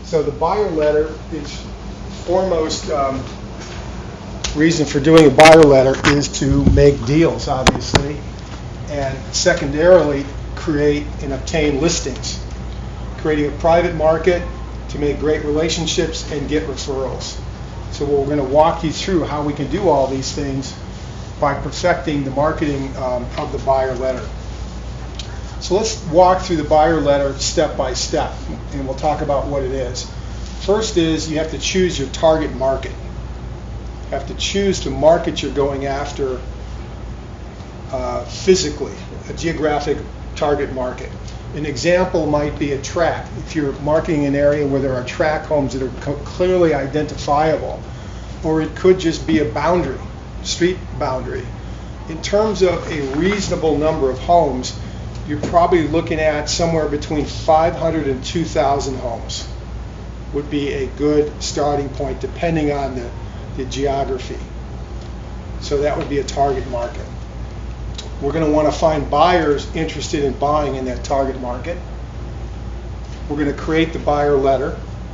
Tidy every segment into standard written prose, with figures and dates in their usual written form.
So the buyer letter is foremost reason for doing a buyer letter is to make deals, obviously, and secondarily create and obtain listings, creating a private market to make great relationships and get referrals. So we're going to walk you through how we can do all these things by perfecting the marketing of the buyer letter. So let's walk through the buyer letter step by step, and we'll talk about what it is. First is you have to choose your target market. You have to choose the market you're going after physically, a geographic target market. An example might be a tract. If you're marketing an area where there are tract homes that are clearly identifiable, or it could just be a boundary, street boundary. In terms of a reasonable number of homes, you're probably looking at somewhere between 500 and 2,000 homes would be a good starting point depending on the geography. So that would be a target market. We're going to want to find buyers interested in buying in that target market. We're going to create the buyer letter,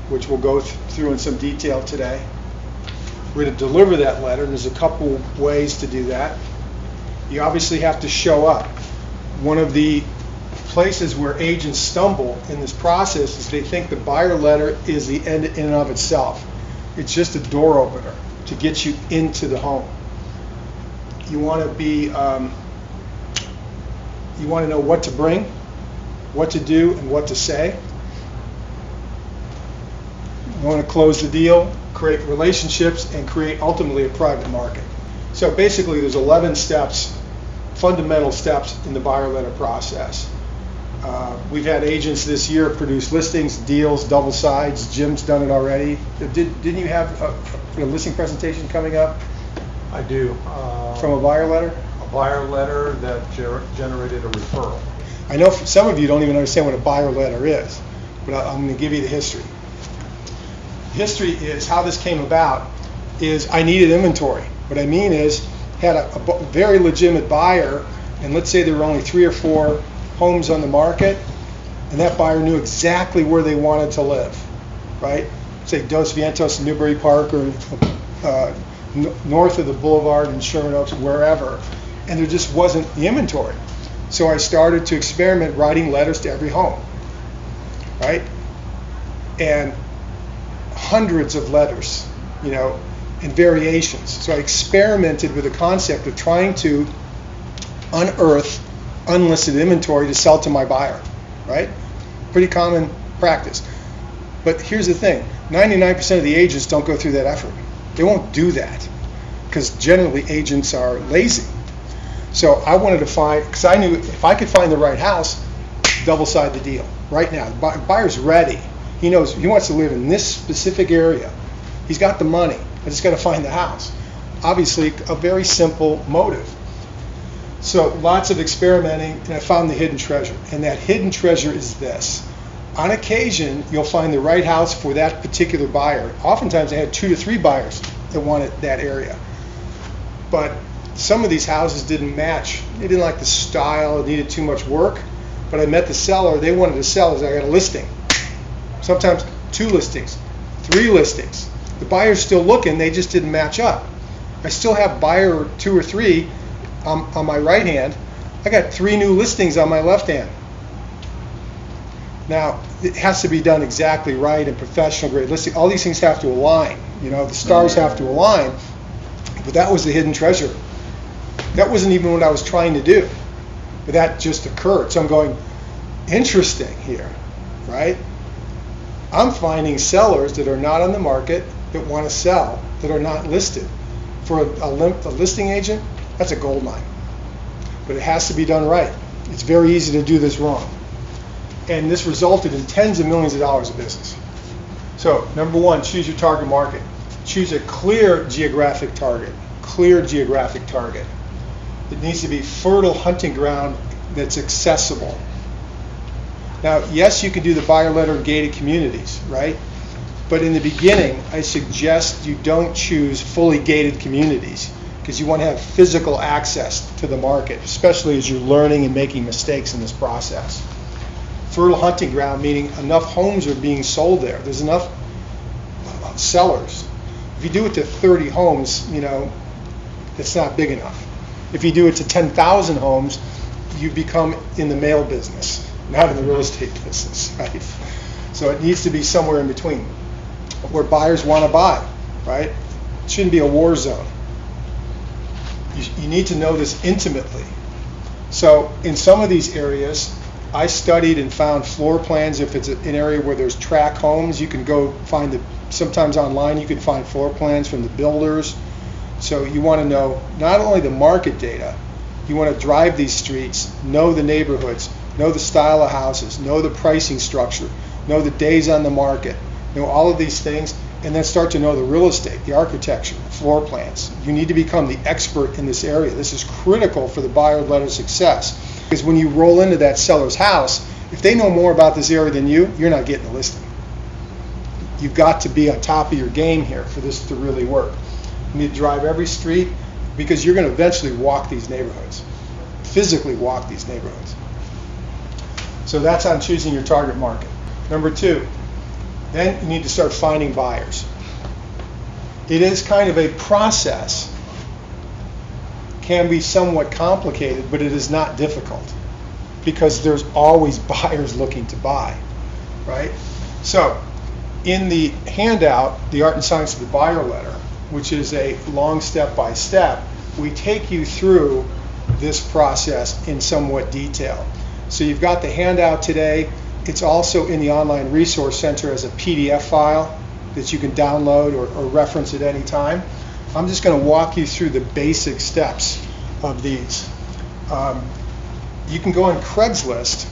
which we'll go through in some detail today. We're going to deliver that letter, and there's a couple ways to do that. You obviously have to show up. One of the places where agents stumble in this process is they think the buyer letter is the end in and of itself. It's just a door opener to get you into the home. You want to be, you want to know what to bring, what to do, and what to say. You want to close the deal, create relationships, and create ultimately a private market. So basically there's 11 steps, fundamental steps in the buyer letter process. We've had agents this year produce listings, deals, double sides. Jim's done it already. Didn't you have a listing presentation coming up? I do. From a buyer letter? A buyer letter that generated a referral. I know some of you don't even understand what a buyer letter is, but I'm going to give you the history. History is how this came about is I needed inventory. What I mean is had a very legitimate buyer, and let's say there were only 3 or 4 homes on the market, and that buyer knew exactly where they wanted to live, right? Say Dos Vientos in Newbury Park, or north of the Boulevard in Sherman Oaks, wherever, and there just wasn't the inventory. So I started to experiment writing letters to every home, right? And hundreds of letters, in variations. So I experimented with the concept of trying to unearth unlisted inventory to sell to my buyer, right? Pretty common practice. But here's the thing, 99% of the agents don't go through that effort. They won't do that because generally agents are lazy. So I wanted to find, because I knew if I could find the right house, double side the deal right now. The buyer's ready. He knows he wants to live in this specific area. He's got the money. I just got to find the house. Obviously, a very simple motive. So lots of experimenting, and I found the hidden treasure. And that hidden treasure is this. On occasion, you'll find the right house for that particular buyer. Oftentimes, I had 2 to 3 buyers that wanted that area. But some of these houses didn't match. They didn't like the style. It needed too much work. But I met the seller. They wanted to sell as I got a listing. Sometimes 2 listings, 3 listings. The buyer's still looking. They just didn't match up. I still have buyer 2 or 3 on my right hand. I got 3 new listings on my left hand. Now, it has to be done exactly right and professional grade listing. All these things have to align. The stars have to align. But that was the hidden treasure. That wasn't even what I was trying to do. But that just occurred. So I'm going, interesting here, right? I'm finding sellers that are not on the market that want to sell, that are not listed. For a listing agent, that's a gold mine. But it has to be done right. It's very easy to do this wrong. And this resulted in tens of millions of dollars of business. So, number 1, choose your target market. Choose a clear geographic target. Clear geographic target. It needs to be fertile hunting ground that's accessible. Now, yes, you can do the buyer letter in gated communities, right? But in the beginning, I suggest you don't choose fully gated communities because you want to have physical access to the market, especially as you're learning and making mistakes in this process. fertile hunting ground, meaning enough homes are being sold there. There's enough sellers. If you do it to 30 homes, it's not big enough. If you do it to 10,000 homes, you become in the mail business, not in the real estate business, right? So it needs to be somewhere in between, where buyers want to buy, right? It shouldn't be a war zone. You need to know this intimately. So in some of these areas, I studied and found floor plans. If it's an area where there's tract homes, you can go find sometimes online you can find floor plans from the builders. So you want to know not only the market data, you want to drive these streets, know the neighborhoods, know the style of houses, know the pricing structure, know the days on the market, know all of these things, and then start to know the real estate, the architecture, floor plans. You need to become the expert in this area. This is critical for the buyer-led success. Because when you roll into that seller's house, if they know more about this area than you're not getting a listing. You've got to be on top of your game here for this to really work. You need to drive every street, because you're going to eventually walk these neighborhoods, physically walk these neighborhoods. So that's on choosing your target market. Number 2, then you need to start finding buyers. It is kind of a process. Can be somewhat complicated, but it is not difficult, because there's always buyers looking to buy, right? So in the handout, The Art and Science of the Buyer Letter, which is a long step-by-step, we take you through this process in somewhat detail. So you've got the handout today. It's also in the online resource center as a PDF file that you can download or reference at any time. I'm just going to walk you through the basic steps of these. You can go on Craigslist.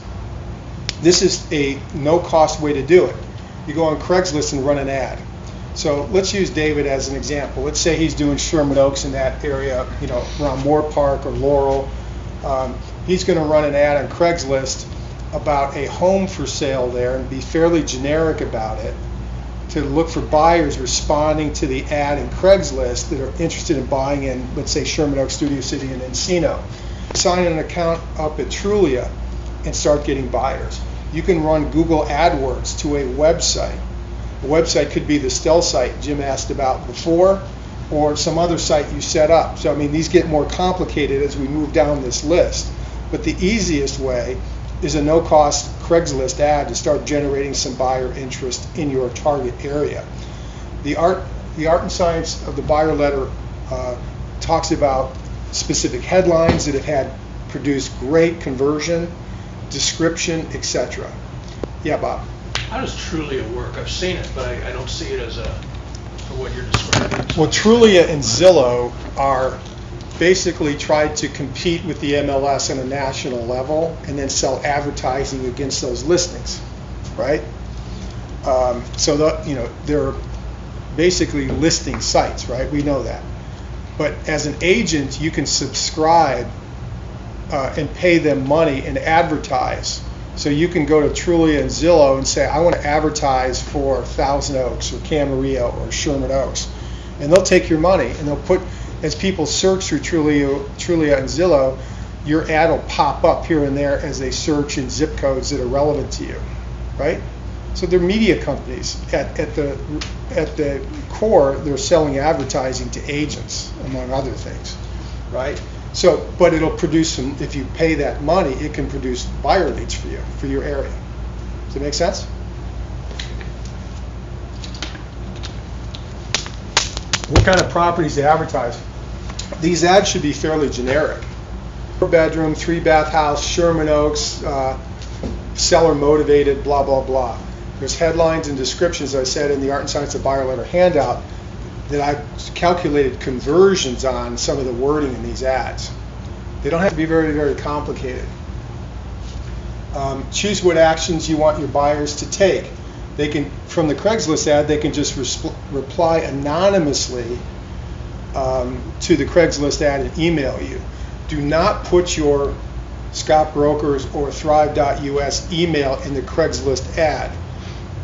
This is a no-cost way to do it. You go on Craigslist and run an ad. So let's use David as an example. Let's say he's doing Sherman Oaks in that area, around Moore Park or Laurel. He's going to run an ad on Craigslist about a home for sale there and be fairly generic about it, to look for buyers responding to the ad in Craigslist that are interested in buying in, let's say, Sherman Oaks, Studio City, and Encino. Sign an account up at Trulia and start getting buyers. You can run Google AdWords to a website. A website could be the Stell site Jim asked about before, or some other site you set up. So these get more complicated as we move down this list. But the easiest way is a no-cost Craigslist ad to start generating some buyer interest in your target area. The art and science of the buyer letter talks about specific headlines that have had produced great conversion, description, etc. Yeah, Bob. How does Trulia work? I've seen it, but I don't see it as for what you're describing. Well, Trulia and Zillow are basically tried to compete with the MLS on a national level and then sell advertising against those listings, right? They're basically listing sites, right? We know that. But as an agent, you can subscribe and pay them money and advertise. So you can go to Trulia and Zillow and say, I want to advertise for Thousand Oaks or Camarillo or Sherman Oaks. And they'll take your money and they'll put, as people search through Trulia and Zillow, your ad will pop up here and there as they search in zip codes that are relevant to you, right? So they're media companies. At the core, they're selling advertising to agents, among other things, right? So, but it'll produce some, if you pay that money, it can produce buyer leads for you, for your area. Does that make sense? What kind of properties to advertise? These ads should be fairly generic. 4-bedroom, 3-bath house, Sherman Oaks, seller motivated, blah, blah, blah. There's headlines and descriptions, as I said, in the Art and Science of Buyer Letter handout that I've calculated conversions on some of the wording in these ads. They don't have to be very, very complicated. Choose what actions you want your buyers to take. They can, from the Craigslist ad, they can just reply anonymously to the Craigslist ad and email you. Do not put your Scott Brokers or Thrive.us email in the Craigslist ad,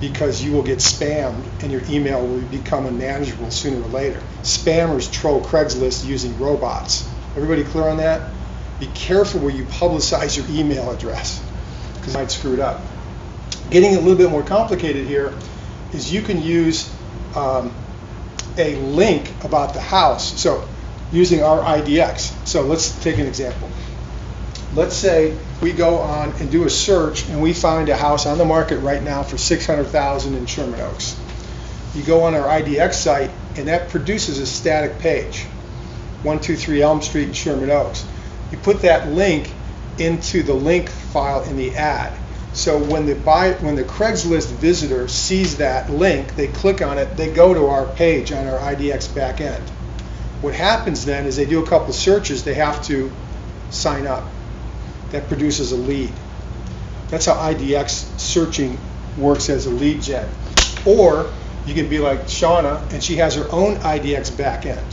because you will get spammed and your email will become unmanageable sooner or later. Spammers troll Craigslist using robots. Everybody clear on that? Be careful where you publicize your email address, because you might screw it up. Getting a little bit more complicated here is you can use a link about the house. So using our IDX. So let's take an example. Let's say we go on and do a search and we find a house on the market right now for $600,000 in Sherman Oaks. You go on our IDX site and that produces a static page, 123 Elm Street in Sherman Oaks. You put that link into the link file in the ad. So when the Craigslist visitor sees that link, they click on it, they go to our page on our IDX backend. What happens then is they do a couple of searches, they have to sign up. That produces a lead. That's how IDX searching works as a lead gen. Or you can be like Shauna and she has her own IDX backend.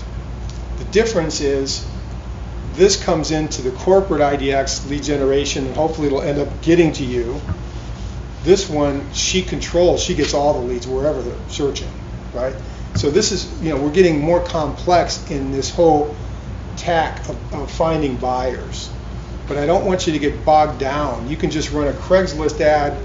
The difference is this comes into the corporate IDX lead generation and hopefully it'll end up getting to you. This one she controls, she gets all the leads wherever they're searching, right? So this is, we're getting more complex in this whole tack of finding buyers. But I don't want you to get bogged down. You can just run a Craigslist ad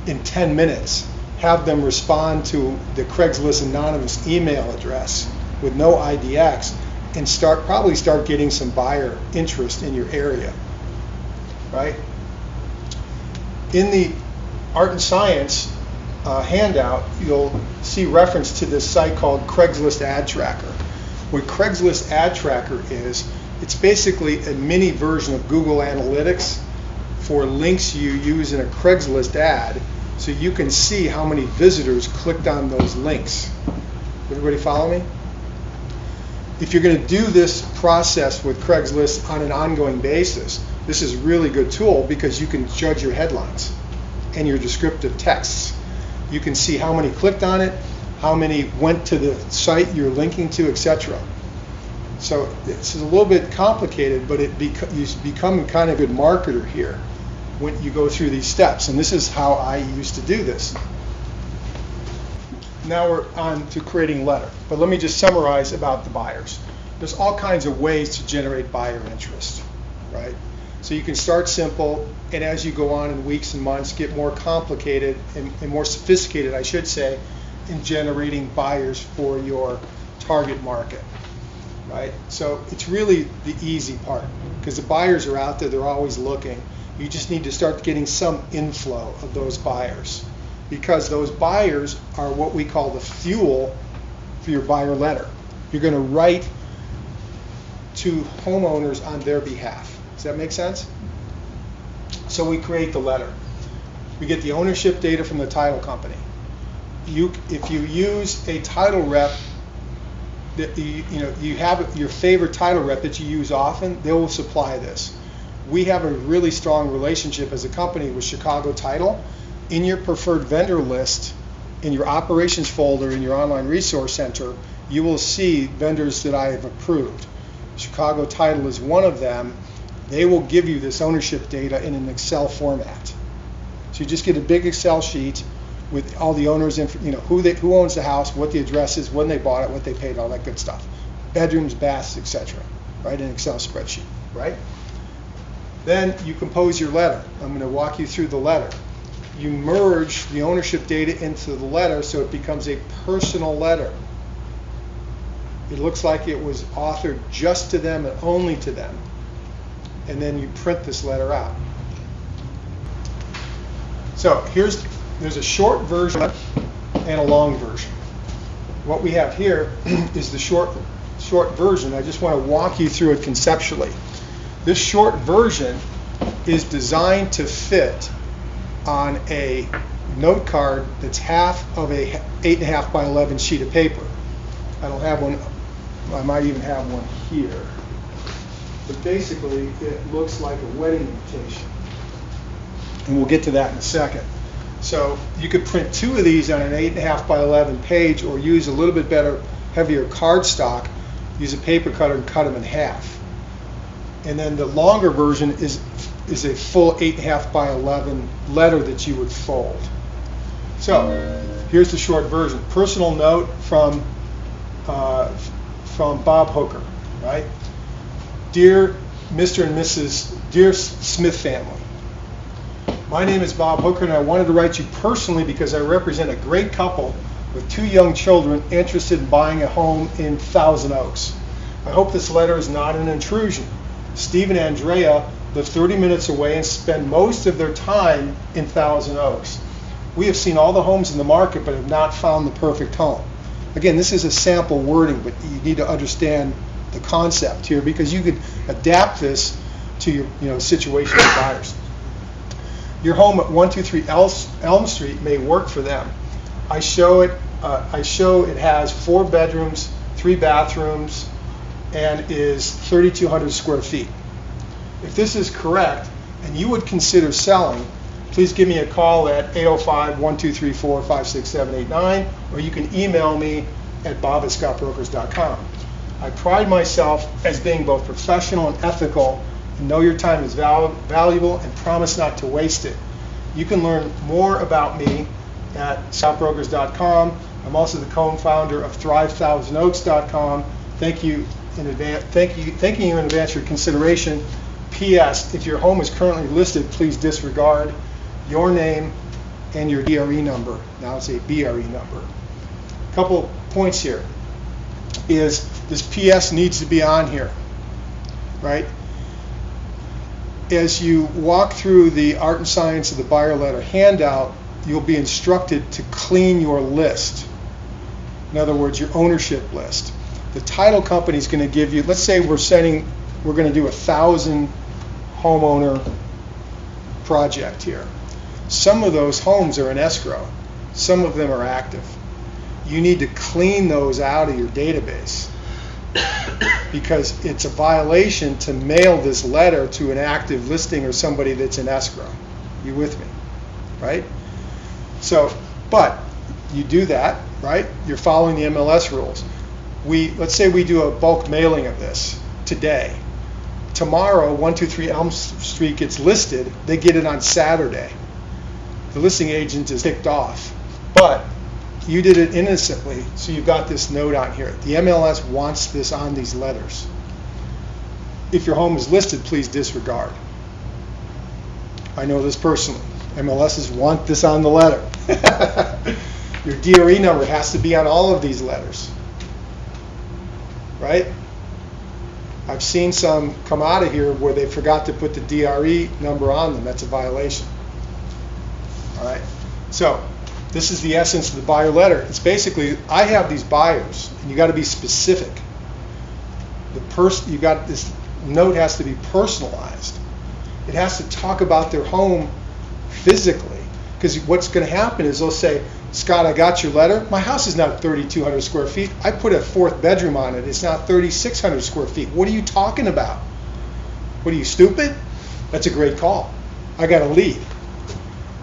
in 10 minutes, have them respond to the Craigslist anonymous email address with no IDX, and probably start getting some buyer interest in your area, right? In the Art and Science handout, you'll see reference to this site called Craigslist Ad Tracker. What Craigslist Ad Tracker is, it's basically a mini version of Google Analytics for links you use in a Craigslist ad, so you can see how many visitors clicked on those links. Everybody follow me? If you're going to do this process with Craigslist on an ongoing basis, this is a really good tool because you can judge your headlines and your descriptive texts. You can see how many clicked on it, how many went to the site you're linking to, etc. So it's a little bit complicated, but you become a kind of good marketer here when you go through these steps. And this is how I used to do this. Now we're on to creating letter. But let me just summarize about the buyers. There's all kinds of ways to generate buyer interest, right? So you can start simple, and as you go on in weeks and months, get more complicated and more sophisticated, I should say, in generating buyers for your target market. Right? So it's really the easy part because the buyers are out there, they're always looking. You just need to start getting some inflow of those buyers because those buyers are what we call the fuel for your buyer letter. You're going to write to homeowners on their behalf. Does that make sense? So we create the letter. We get the ownership data from the title company. If you use a title rep, you have your favorite title rep that you use often, they will supply this. We have a really strong relationship as a company with Chicago Title. In your preferred vendor list, in your operations folder, in your online resource center, you will see vendors that I have approved. Chicago Title is one of them. They will give you this ownership data in an Excel format. So you just get a big Excel sheet with all the owners, who owns the house, what the address is, when they bought it, what they paid, all that good stuff. Bedrooms, baths, etc. Right, an Excel spreadsheet, right? Then you compose your letter. I'm going to walk you through the letter. You merge the ownership data into the letter so it becomes a personal letter. It looks like it was authored just to them and only to them. And then you print this letter out. So there's a short version and a long version. What we have here is the short version. I just want to walk you through it conceptually. This short version is designed to fit on a note card that's half of a 8.5 by 11 sheet of paper. I don't have one. I might even have one here. But basically, it looks like a wedding invitation. And we'll get to that in a second. So you could print two of these on an 8.5 by 11 page, or use a little bit better, heavier cardstock, use a paper cutter and cut them in half. And then the longer version is a full 8.5 by 11 letter that you would fold. So here's the short version. Personal note from Bob Hooker, right? Dear Mr. and Mrs. Dear Smith family, My name is Bob Hooker, and I wanted to write you personally because I represent a great couple with 2 young children interested in buying a home in Thousand Oaks. I hope this letter is not an intrusion. Steve and Andrea live 30 minutes away and spend most of their time in Thousand Oaks. We have seen all the homes in the market but have not found the perfect home. Again, this is a sample wording, but you need to understand the concept here because you could adapt this to your situation with buyers. Your home at 123 Elm Street may work for them. I show it has 4 bedrooms, 3 bathrooms, and is 3,200 square feet. If this is correct and you would consider selling, please give me a call at 805-1234-56789, or you can email me at bob@scottbrokers.com. I pride myself as being both professional and ethical, and know your time is valuable and promise not to waste it. You can learn more about me at scottbrokers.com. I'm also the co-founder of ThriveThousandOaks.com. Thank you in advance. Thanking you in advance for your consideration. P.S. If your home is currently listed, please disregard your name and your DRE number. Now it's a BRE number. A couple points here is this PS needs to be on here, right? As you walk through the Art and Science of the Buyer Letter handout, you'll be instructed to clean your list. In other words, your ownership list. The title company is going to give you, let's say we're going to do 1,000 homeowner project here. Some of those homes are in escrow. Some of them are active. You need to clean those out of your database because it's a violation to mail this letter to an active listing or somebody that's in escrow. You with me, right? So, but you do that, right? You're following the MLS rules. Let's say we do a bulk mailing of this today. Tomorrow, 123 Elm Street gets listed. They get it on Saturday. The listing agent is ticked off, but you did it innocently, so you've got this note on here. The MLS wants this on these letters. If your home is listed, please disregard. I know this personally. MLSs want this on the letter. Your DRE number has to be on all of these letters, right? I've seen some come out of here where they forgot to put the DRE number on them. That's a violation. All right. So this is the essence of the buyer letter. It's basically, I have these buyers, and you got to be specific. This note has to be personalized. It has to talk about their home physically, because what's going to happen is they'll say, Scott, I got your letter. My house is not 3,200 square feet. I put a 4th bedroom on it. It's not 3,600 square feet. What are you talking about? What are you, stupid? That's a great call. I got a lead.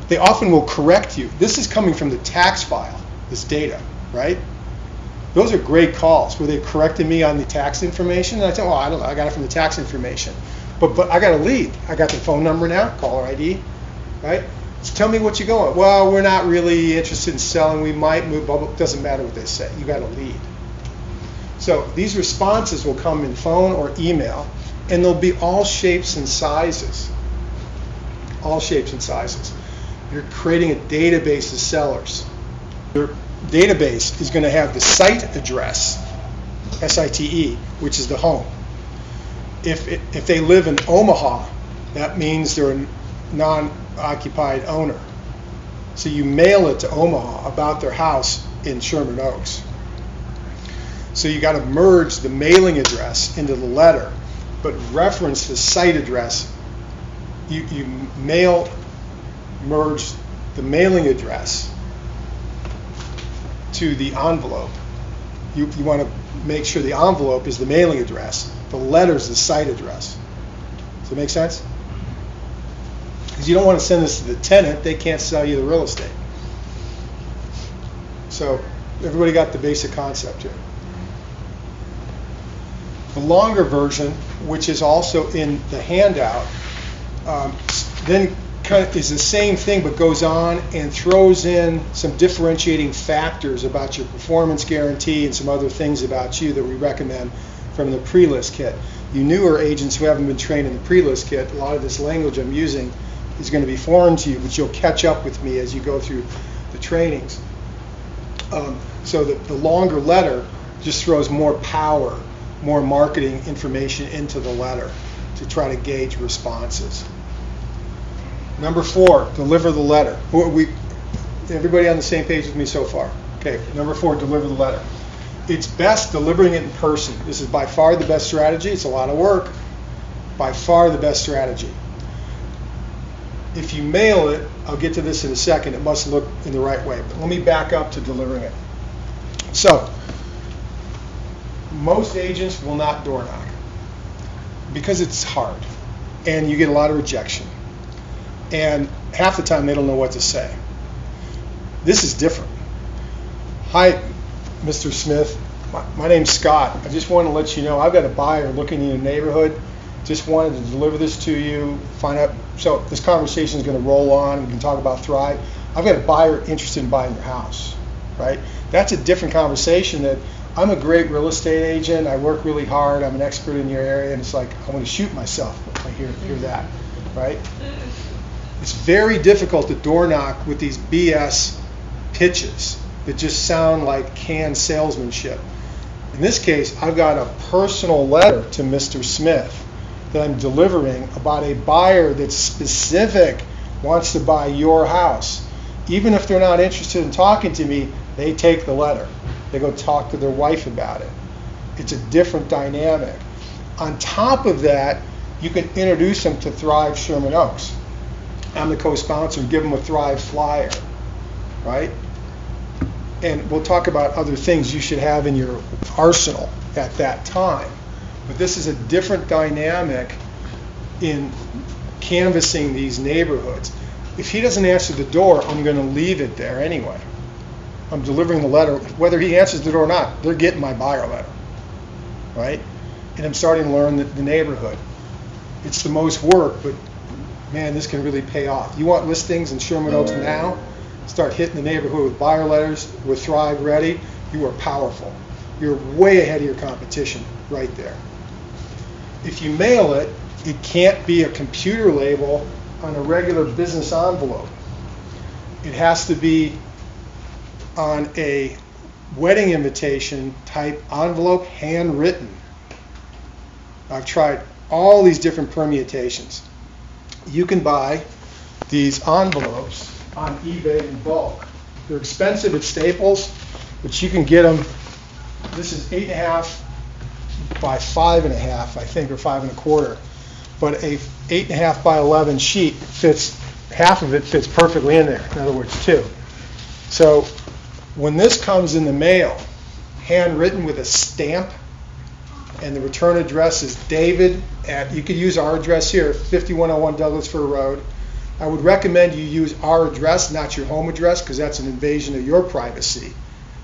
They often will correct you. This is coming from the tax file, this data, right? Those are great calls where they corrected me on the tax information. And I said, I don't know, I got it from the tax information. But I got a lead. I got the phone number now, caller ID, right? So tell me what you're going. Well, we're not really interested in selling. We might move, but it doesn't matter what they say. You got a lead. So these responses will come in phone or email, and they'll be all shapes and sizes. All shapes and sizes. You're creating a database of sellers. Your database is going to have the site address, SITE, which is the home. If they live in Omaha, that means they're a non-occupied owner. So you mail it to Omaha about their house in Sherman Oaks. So you got to merge the mailing address into the letter, but reference the site address. You merge the mailing address to the envelope. You want to make sure the envelope is the mailing address. The letter is the site address. Does that make sense? Because you don't want to send this to the tenant. They can't sell you the real estate. So everybody got the basic concept here. The longer version, which is also in the handout, then is the same thing but goes on and throws in some differentiating factors about your performance guarantee and some other things about you that we recommend from the pre-list kit. You newer agents who haven't been trained in the pre-list kit, a lot of this language I'm using is going to be foreign to you, but you'll catch up with me as you go through the trainings. So the longer letter just throws more power, more marketing information into the letter to try to gauge responses. Number 4, deliver the letter. Everybody on the same page with me so far? Okay, number 4, deliver the letter. It's best delivering it in person. This is by far the best strategy. It's a lot of work. By far the best strategy. If you mail it, I'll get to this in a second, it must look in the right way. But let me back up to delivering it. So, most agents will not door knock because it's hard and you get a lot of rejection. And half the time they don't know what to say. This is different. Hi, Mr. Smith. My name's Scott. I just wanted to let you know I've got a buyer looking in your neighborhood. Just wanted to deliver this to you, find out. So this conversation is going to roll on. We can talk about Thrive. I've got a buyer interested in buying your house, right? That's a different conversation that I'm a great real estate agent. I work really hard. I'm an expert in your area. And it's like, I want to shoot myself if I hear that, right? It's very difficult to door knock with these BS pitches that just sound like canned salesmanship. In this case, I've got a personal letter to Mr. Smith that I'm delivering about a buyer that's specific, wants to buy your house. Even if they're not interested in talking to me, they take the letter. They go talk to their wife about it. It's a different dynamic. On top of that, you can introduce them to Thrive Sherman Oaks. I'm the co-sponsor and give them a Thrive flyer, right? And we'll talk about other things you should have in your arsenal at that time. But this is a different dynamic in canvassing these neighborhoods. If he doesn't answer the door, I'm going to leave it there anyway. I'm delivering the letter. Whether he answers the door or not, they're getting my buyer letter, right? And I'm starting to learn the neighborhood. It's the most work, but man, this can really pay off. You want listings in Sherman Oaks now? Start hitting the neighborhood with buyer letters, with Thrive Ready. You are powerful. You're way ahead of your competition right there. If you mail it, it can't be a computer label on a regular business envelope. It has to be on a wedding invitation type envelope, handwritten. I've tried all these different permutations. You can buy these envelopes on eBay in bulk. They're expensive at Staples, but you can get them. This is 8.5 by 5.5, I think, or 5 1/4. But a 8.5 by 11 sheet fits, half of it fits perfectly in there. In other words, 2. So when this comes in the mail, handwritten with a stamp, and the return address is David at, you could use our address here, 5101 Douglas Fir Road. I would recommend you use our address, not your home address, because that's an invasion of your privacy.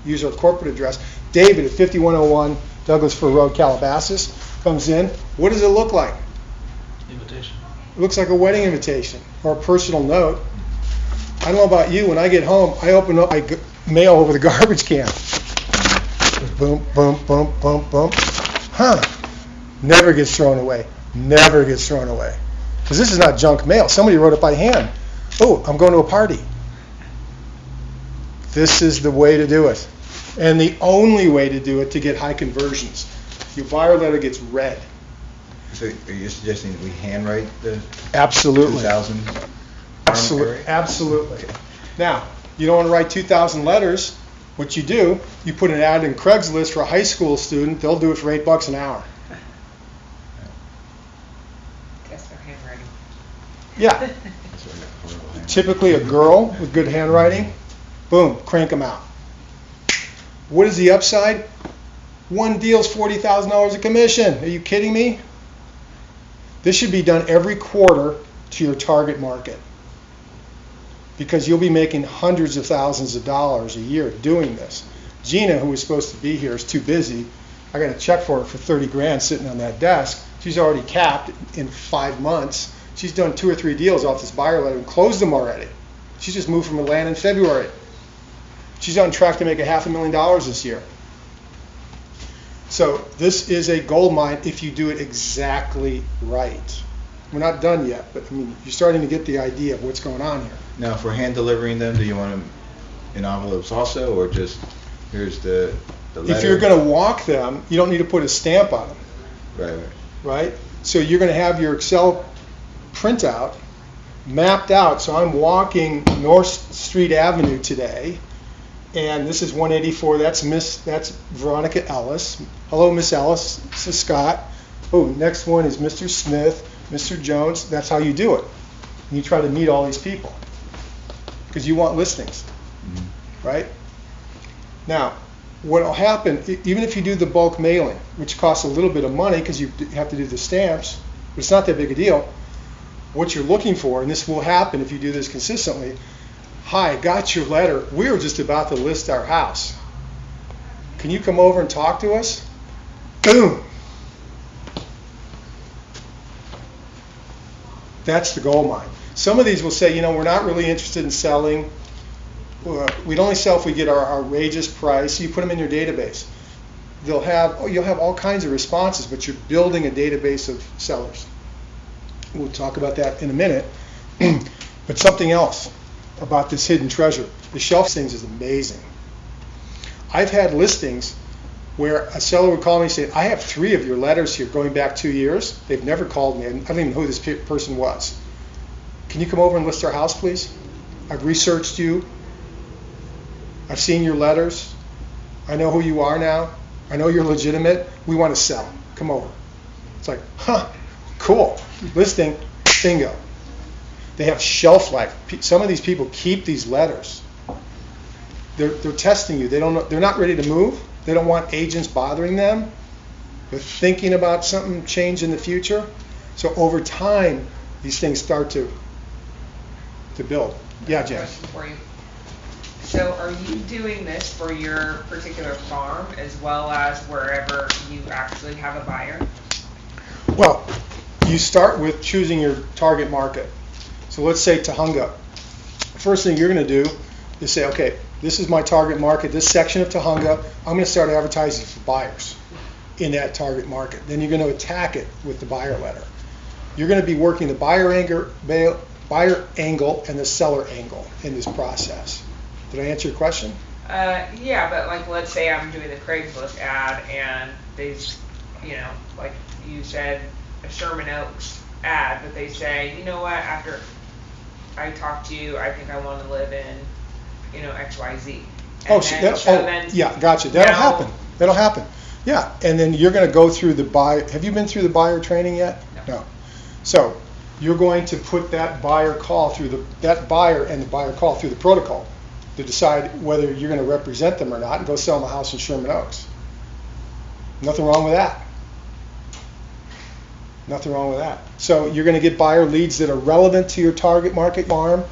Use our corporate address. David at 5101 Douglas Fir Road, Calabasas, comes in. What does it look like? Invitation. It looks like a wedding invitation or a personal note. I don't know about you, when I get home, I open up my mail over the garbage can. Boom, boom, boom, boom, boom. Never gets thrown away. Never gets thrown away. Because this is not junk mail. Somebody wrote it by hand. Oh, I'm going to a party. This is the way to do it. And the only way to do it to get high conversions. Your buyer letter gets read. So are you suggesting that we handwrite the Absolutely. 2,000? Absolutely. Absolutely. Now, you don't want to write 2,000 letters. What you do, you put an ad in Craigslist for a high school student. They'll do it for $8 an hour. Guess their handwriting. Yeah. Typically a girl with good handwriting. Boom, crank them out. What is the upside? One deal's $40,000 a commission. Are you kidding me? This should be done every quarter to your target market, because you'll be making hundreds of thousands of dollars a year doing this. Gina, who was supposed to be here, is too busy. I got a check for her for 30 grand sitting on that desk. She's already capped in 5 months. She's done 2 or 3 deals off this buyer letter and closed them already. She just moved from Atlanta in February. She's on track to make $500,000 this year. So this is a gold mine if you do it exactly right. We're not done yet, but I mean, you're starting to get the idea of what's going on here. Now, if we're hand delivering them, do you want them in envelopes also, or just, here's the letter? If you're going to walk them, you don't need to put a stamp on them, Right. right? So you're going to have your Excel printout mapped out. So I'm walking North Street Avenue today, and this is 184. That's Veronica Ellis. Hello, Miss Ellis. This is Scott. Oh, next one is Mr. Smith, Mr. Jones. That's how you do it. And you try to meet all these people because you want listings, right? Now, what will happen, even if you do the bulk mailing, which costs a little bit of money because you have to do the stamps, but it's not that big a deal. What you're looking for, and this will happen if you do this consistently, hi, got your letter. We were just about to list our house. Can you come over and talk to us? Boom. That's the gold mine. Some of these will say, we're not really interested in selling. We'd only sell if we get our outrageous price. You put them in your database. You'll have all kinds of responses, but you're building a database of sellers. We'll talk about that in a minute. But something else about this hidden treasure. The shelf things is amazing. I've had listings where a seller would call me and say, I have 3 of your letters here going back 2 years. They've never called me. I don't even know who this person was. Can you come over and list our house, please? I've researched you. I've seen your letters. I know who you are now. I know you're legitimate. We want to sell. Come over. It's like, cool. Listing, bingo. They have shelf life. Some of these people keep these letters. They're testing you. They're not ready to move. They don't want agents bothering them. They're thinking about something change in the future. So over time, these things start to build. Yeah, Jen. Question for you. So are you doing this for your particular farm as well as wherever you actually have a buyer? Well, you start with choosing your target market. So let's say Tahunga. First thing you're going to do is say, okay, this is my target market, this section of Tahunga. I'm going to start advertising for buyers in that target market. Then you're going to attack it with the buyer letter. You're going to be working the buyer angle and the seller angle in this process. Did I answer your question? Yeah, but like let's say I'm doing the Craigslist ad and they, like you said, a Sherman Oaks ad, but they say, you know what, after I talk to you, I think I want to live in, XYZ. Yeah, gotcha. That'll happen. Yeah, and then you're going to go through the buyer. Have you been through the buyer training yet? No. So you're going to put that buyer call through that buyer and the buyer call through the protocol to decide whether you're going to represent them or not and go sell them a house in Sherman Oaks. Nothing wrong with that. Nothing wrong with that. So you're going to get buyer leads that are relevant to your target market farm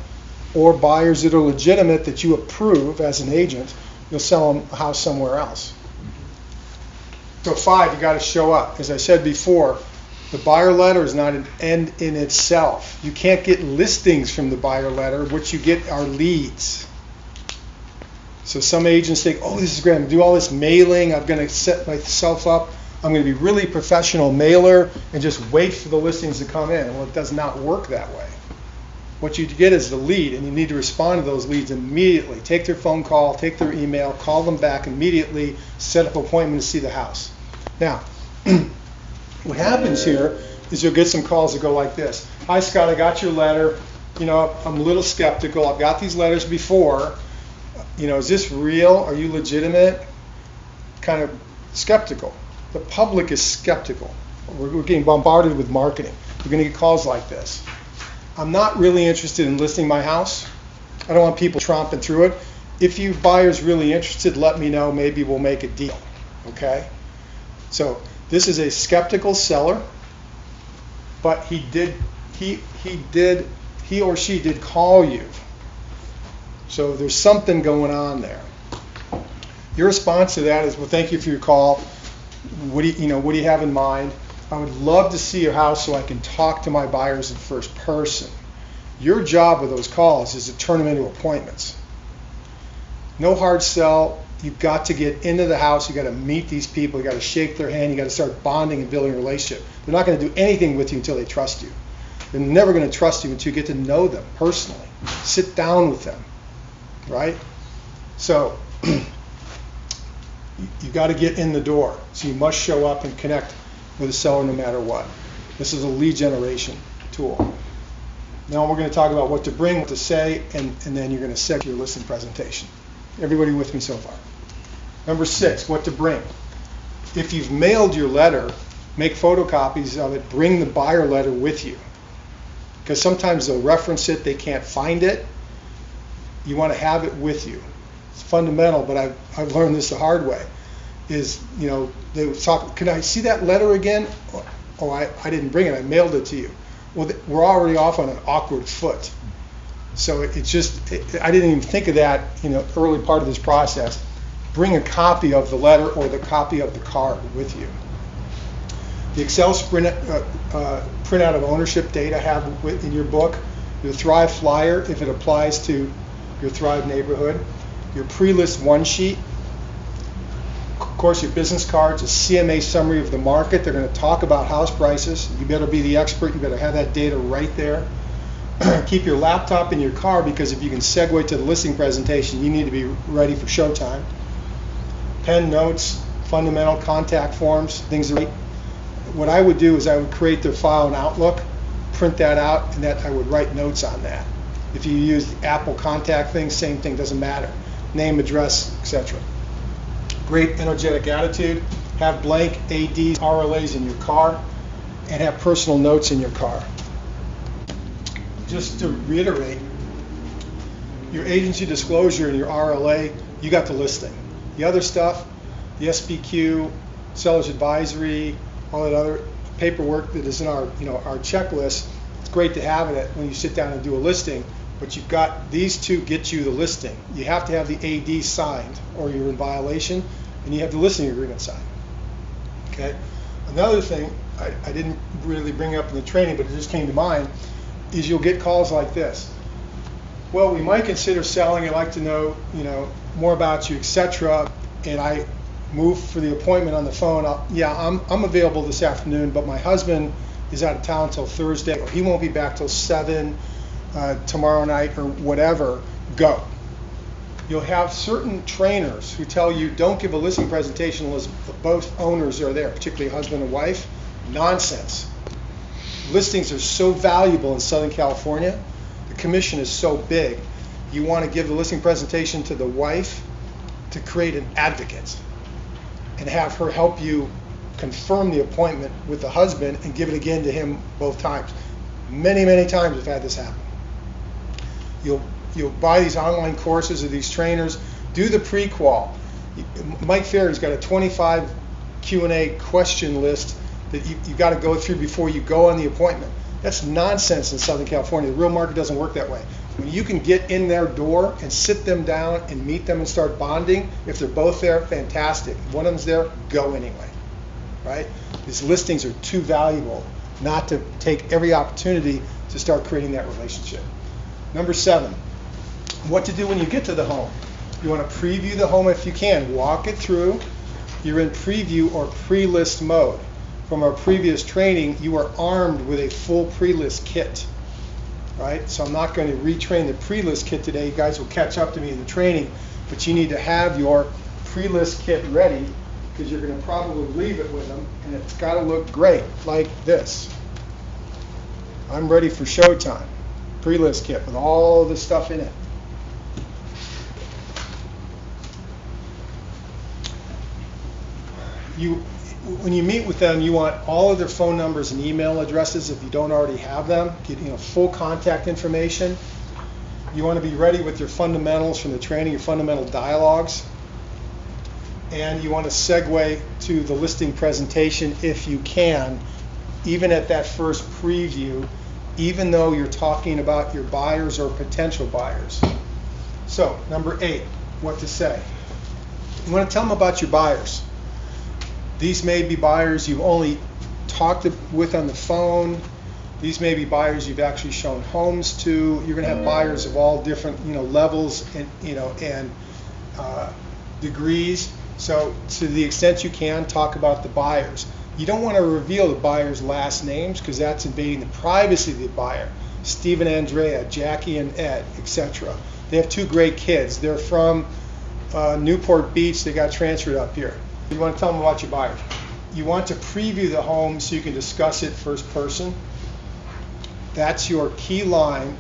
or buyers that are legitimate that you approve as an agent. You'll sell them a house somewhere else. So 5, you got to show up. As I said before, the buyer letter is not an end in itself. You can't get listings from the buyer letter. What you get are leads. So some agents think, oh, this is great. I'm going to do all this mailing. I'm going to set myself up. I'm going to be really professional mailer and just wait for the listings to come in. Well, it does not work that way. What you get is the lead, and you need to respond to those leads immediately. Take their phone call, take their email, call them back immediately, set up an appointment to see the house. Now, what happens here is you'll get some calls that go like this. Hi, Scott, I got your letter. I'm a little skeptical. I've got these letters before. Is this real? Are you legitimate? Kind of skeptical. The public is skeptical. We're getting bombarded with marketing. We're going to get calls like this. I'm not really interested in listing my house. I don't want people tromping through it. If you buyers really interested, let me know. Maybe we'll make a deal. Okay? So this is a skeptical seller, but he or she did call you. So there's something going on there. Your response to that is, well, thank you for your call. What do you have in mind? I would love to see your house so I can talk to my buyers in first person. Your job with those calls is to turn them into appointments. No hard sell. You've got to get into the house. You've got to meet these people. You've got to shake their hand. You've got to start bonding and building a relationship. They're not going to do anything with you until they trust you. They're never going to trust you until you get to know them personally. Sit down with them, right? So you got to get in the door. So you must show up and connect with a seller no matter what. This is a lead generation tool. Now we're going to talk about what to bring, what to say, and then you're going to set your listing presentation. Everybody with me so far? Number 6, what to bring. If you've mailed your letter, make photocopies of it, bring the buyer letter with you. Because sometimes they'll reference it, they can't find it. You want to have it with you. It's fundamental, but I've learned this the hard way. Is, they would talk, can I see that letter again? Oh, I didn't bring it, I mailed it to you. Well, we're already off on an awkward foot. So I didn't even think of that, early part of this process. Bring a copy of the letter or the copy of the card with you. The Excel printout of ownership data have in your book, your Thrive flyer if it applies to your Thrive neighborhood, your pre-list one sheet, of course your business cards, a CMA summary of the market. They're going to talk about house prices. You better be the expert. You better have that data right there. Keep your laptop in your car because if you can segue to the listing presentation, you need to be ready for showtime. Pen, notes, fundamental contact forms, things like what I would do is I would create their file in Outlook, print that out, and I would write notes on that. If you use the Apple contact thing, same thing, doesn't matter. Name, address, etc. Great energetic attitude. Have blank ADs, RLAs in your car, and have personal notes in your car. Just to reiterate, your agency disclosure and your RLA, you got the listing. The other stuff, the SBQ, seller's advisory, all that other paperwork that is in our checklist, it's great to have it when you sit down and do a listing, but you've got these two get you the listing. You have to have the AD signed or you're in violation, and you have the listing agreement signed. Okay. Another thing I didn't really bring up in the training, but it just came to mind, is you'll get calls like this. Well, we might consider selling. I'd like to know, more about you, etc. And I move for the appointment on the phone. I'm available this afternoon, but my husband is out of town till Thursday, or he won't be back till 7 tomorrow night, or whatever. Go. You'll have certain trainers who tell you don't give a listing presentation unless both owners are there, particularly husband and wife. Nonsense. Listings are so valuable in Southern California. The commission is so big. You want to give the listing presentation to the wife to create an advocate and have her help you confirm the appointment with the husband and give it again to him both times. Many, many times I've had this happen. You'll buy these online courses of these trainers, do the pre-qual. Mike Ferry's got a 25 Q&A question list that you got to go through before you go on the appointment. That's nonsense in Southern California. The real market doesn't work that way. When you can get in their door and sit them down and meet them and start bonding, if they're both there, fantastic. If one of them's there, go anyway, right? These listings are too valuable not to take every opportunity to start creating that relationship. Number 7, what to do when you get to the home. You want to preview the home if you can. Walk it through. You're in preview or pre-list mode. From our previous training, you are armed with a full pre-list kit, right? So I'm not going to retrain the pre-list kit today. You guys will catch up to me in the training, but you need to have your pre-list kit ready because you're going to probably leave it with them, and it's got to look great, like this. I'm ready for showtime. Pre-list kit with all the stuff in it. When you meet with them, you want all of their phone numbers and email addresses if you don't already have them. Get full contact information. You want to be ready with your fundamentals from the training, your fundamental dialogues. And you want to segue to the listing presentation if you can, even at that first preview, even though you're talking about your buyers or potential buyers. So, number 8, what to say. You want to tell them about your buyers. These may be buyers you've only talked with on the phone. These may be buyers you've actually shown homes to. You're going to have buyers of all different, levels and degrees. So to the extent you can, talk about the buyers. You don't want to reveal the buyer's last names because that's invading the privacy of the buyer. Steve and Andrea, Jackie and Ed, etc. They have 2 great kids. They're from Newport Beach. They got transferred up here. You want to tell them about your buyer. You want to preview the home so you can discuss it first person. That's your key line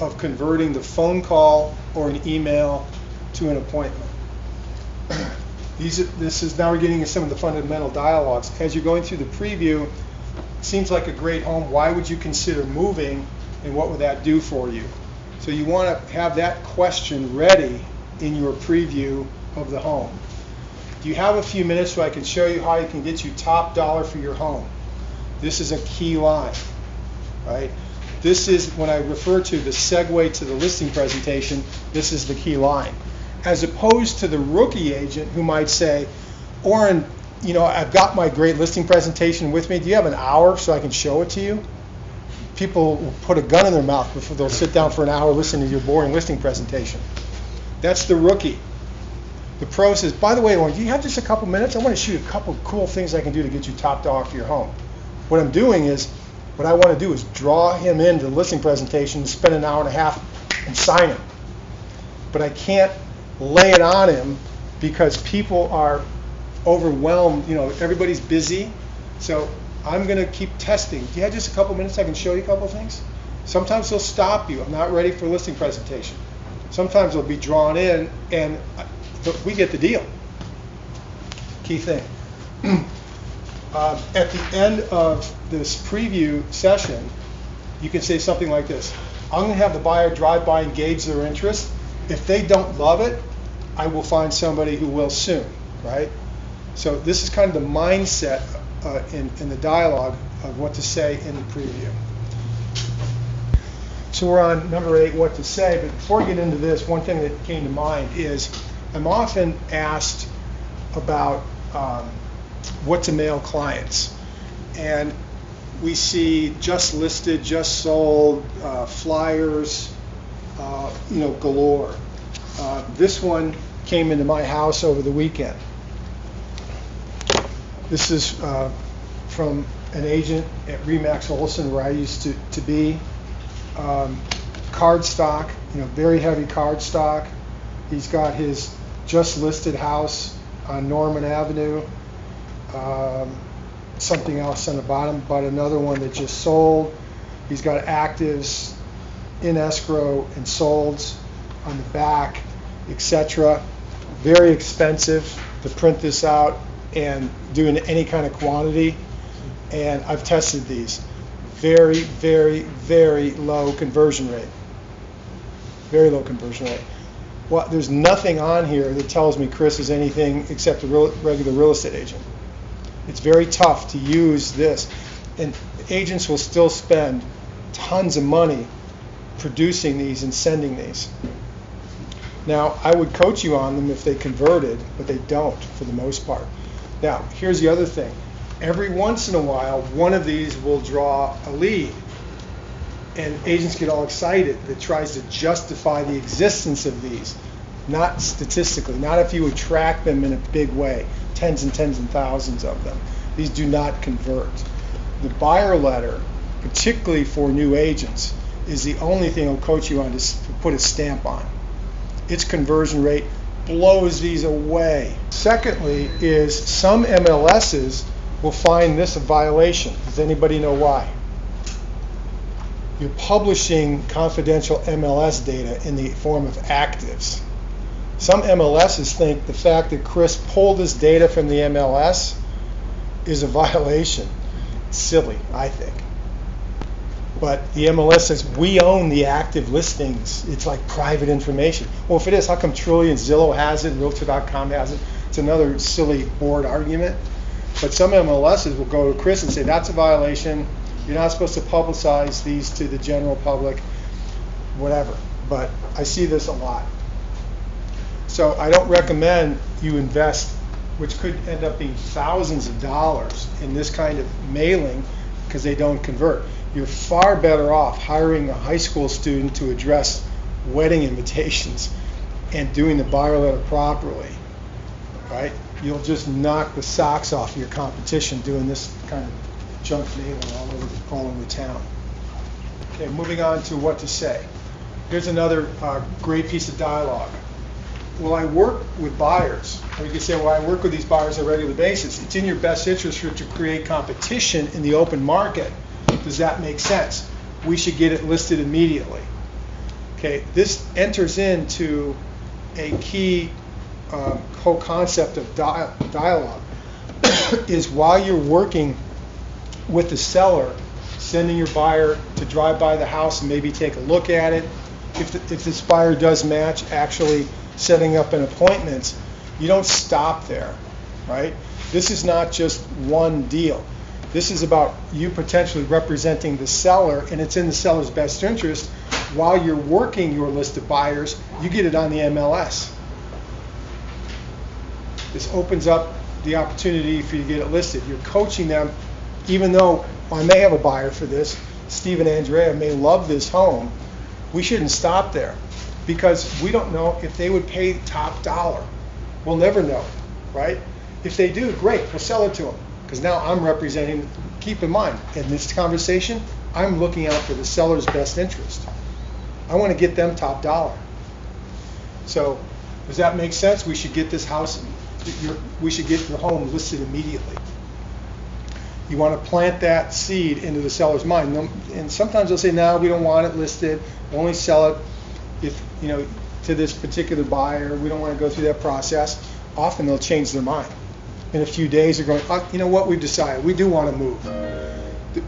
of converting the phone call or an email to an appointment. This is now we're getting into some of the fundamental dialogues. As you're going through the preview, it seems like a great home. Why would you consider moving, and what would that do for you? So you want to have that question ready in your preview of the home. Do you have a few minutes so I can show you how you can get you top dollar for your home? This is a key line, right? This is when I refer to the segue to the listing presentation, this is the key line. As opposed to the rookie agent who might say, Orrin, you know, I've got my great listing presentation with me. Do you have an hour so I can show it to you? People will put a gun in their mouth before they'll sit down for an hour listening to your boring listing presentation. That's the rookie. The pro says, by the way, Orrin, do you have just a couple minutes? I want to shoot a couple cool things I can do to get you top dollar for your home. What I'm doing is, what I want to do is draw him into the listing presentation and spend an hour and a half and sign him. But I can't lay it on him because people are overwhelmed. You know, everybody's busy. So I'm going to keep testing. Do you have just a couple minutes I can show you a couple things? Sometimes they'll stop you. I'm not ready for a listing presentation. Sometimes they'll be drawn in and we get the deal. Key thing. At the end of this preview session, you can say something like this. I'm going to have the buyer drive by and gauge their interest. If they don't love it, I will find somebody who will soon, right? So this is kind of the mindset in the dialogue of what to say in the preview. So we're on number 8, what to say. But before we get into this, one thing that came to mind is I'm often asked about what to mail clients. And we see just listed, just sold, flyers, galore. This one came into my house over the weekend. This is from an agent at Remax Olson where I used to be. Card stock, very heavy card stock. He's got his just listed house on Norman Avenue. Something else on the bottom, but another one that just sold. He's got actives in escrow and solds on the back, etc. Very expensive to print this out and do in any kind of quantity. And I've tested these. Very, very, very low conversion rate. Very low conversion rate. Well, there's nothing on here that tells me Chris is anything except a regular real estate agent. It's very tough to use this. And agents will still spend tons of money producing these and sending these. Now, I would coach you on them if they converted, but they don't for the most part. Now, here's the other thing. Every once in a while, one of these will draw a lead. And agents get all excited. That tries to justify the existence of these. Not statistically, not if you attract them in a big way. Tens and thousands of them. These do not convert. The buyer letter, particularly for new agents, is the only thing I'll coach you on to put a stamp on. Its conversion rate blows these away. Secondly is some MLSs will find this a violation. Does anybody know why? You're publishing confidential MLS data in the form of actives. Some MLSs think the fact that Chris pulled this data from the MLS is a violation. It's silly, I think. But the MLS says, we own the active listings. It's like private information. Well, if it is, how come Trillion, Zillow has it, Realtor.com has it? It's another silly board argument. But some MLSs will go to Chris and say, that's a violation. You're not supposed to publicize these to the general public, whatever. But I see this a lot. So I don't recommend you invest, which could end up being thousands of dollars in this kind of mailing because they don't convert. You're far better off hiring a high school student to address wedding invitations and doing the buyer letter properly. right? You'll just knock the socks off your competition doing this kind of junk mailing all over town. Okay, moving on to what to say. Here's another great piece of dialogue. Well, I work with buyers. Or you can say, well, I work with these buyers on a regular basis. It's in your best interest to create competition in the open market. Does that make sense? We should get it listed immediately. Okay, this enters into a key co-concept of dialogue is while you're working with the seller, sending your buyer to drive by the house and maybe take a look at it. If this buyer does match, actually setting up an appointment, you don't stop there, right? This is not just one deal. This is about you potentially representing the seller, and it's in the seller's best interest. While you're working your list of buyers, you get it on the MLS. This opens up the opportunity for you to get it listed. You're coaching them, even though I may have a buyer for this, Steve and Andrea may love this home, we shouldn't stop there because we don't know if they would pay top dollar. We'll never know, right? If they do, great, we'll sell it to them because now I'm representing, keep in mind, in this conversation, I'm looking out for the seller's best interest. I want to get them top dollar. So does that make sense? We should get this house, we should get your home listed immediately. You want to plant that seed into the seller's mind. And sometimes they'll say, no, we don't want it listed. We'll only sell it if, to this particular buyer. We don't want to go through that process. Often they'll change their mind. In a few days they're going, oh, you know what, we've decided. We do want to move.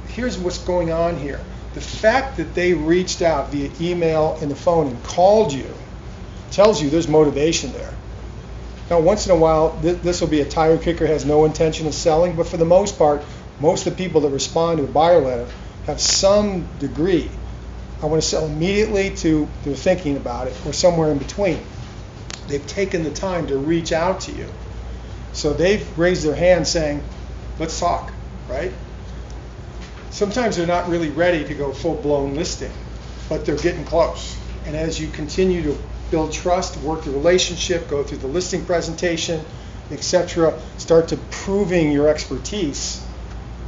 Here's what's going on here. The fact that they reached out via email and the phone and called you tells you there's motivation there. Now, once in a while, this will be a tire kicker, has no intention of selling, but for the most part, most of the people that respond to a buyer letter have some degree. I want to sell immediately to they're thinking about it, or somewhere in between. They've taken the time to reach out to you. So they've raised their hand saying, let's talk, right? Sometimes they're not really ready to go full-blown listing, but they're getting close. And as you continue to build trust, work the relationship, go through the listing presentation, etc., start to proving your expertise,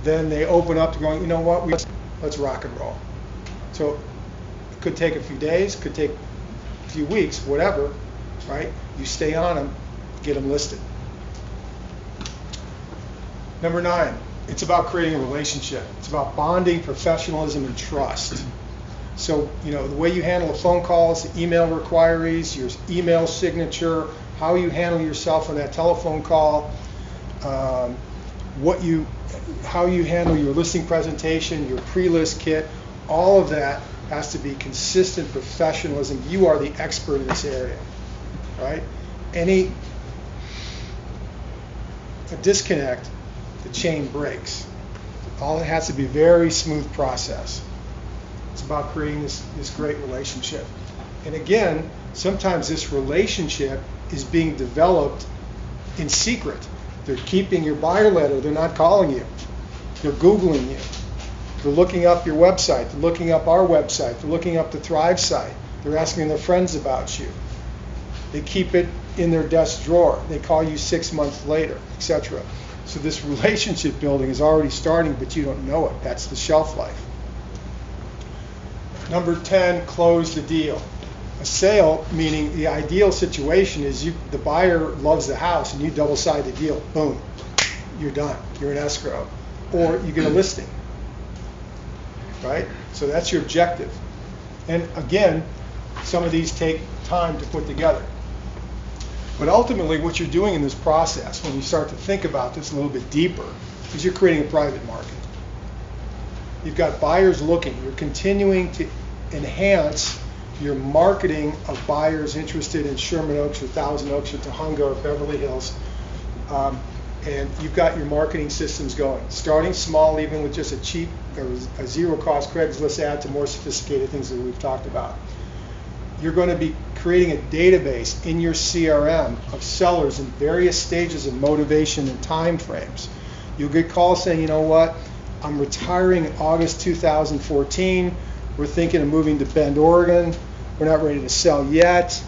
then they open up to going, you know what, let's rock and roll. So it could take a few days, could take a few weeks, whatever, right? You stay on them, get them listed. Number 9, it's about creating a relationship. It's about bonding, professionalism, and trust. So, the way you handle the phone calls, the email inquiries, your email signature, how you handle yourself on that telephone call, how you handle your listing presentation, your pre-list kit, all of that has to be consistent professionalism. You are the expert in this area, right? A disconnect, the chain breaks. All it has to be a very smooth process. It's about creating this great relationship. And again, sometimes this relationship is being developed in secret. They're keeping your buyer letter. They're not calling you. They're Googling you. They're looking up your website. They're looking up our website. They're looking up the Thrive site. They're asking their friends about you. They keep it in their desk drawer. They call you 6 months later, etc. So this relationship building is already starting, but you don't know it. That's the shelf life. Number 10, close the deal. A sale, meaning the ideal situation is the buyer loves the house and you double side the deal. Boom, you're done. You're in escrow. Or you get a listing, right? So that's your objective. And again, some of these take time to put together. But ultimately, what you're doing in this process, when you start to think about this a little bit deeper, is you're creating a private market. You've got buyers looking. You're continuing to enhance your marketing of buyers interested in Sherman Oaks or Thousand Oaks or Tahunga or Beverly Hills. And you've got your marketing systems going. Starting small, even with just a cheap or a zero-cost Craigslist ad, to more sophisticated things that we've talked about. You're going to be creating a database in your CRM of sellers in various stages of motivation and time frames. You'll get calls saying, you know what, I'm retiring in August 2014. We're thinking of moving to Bend, Oregon. We're not ready to sell yet,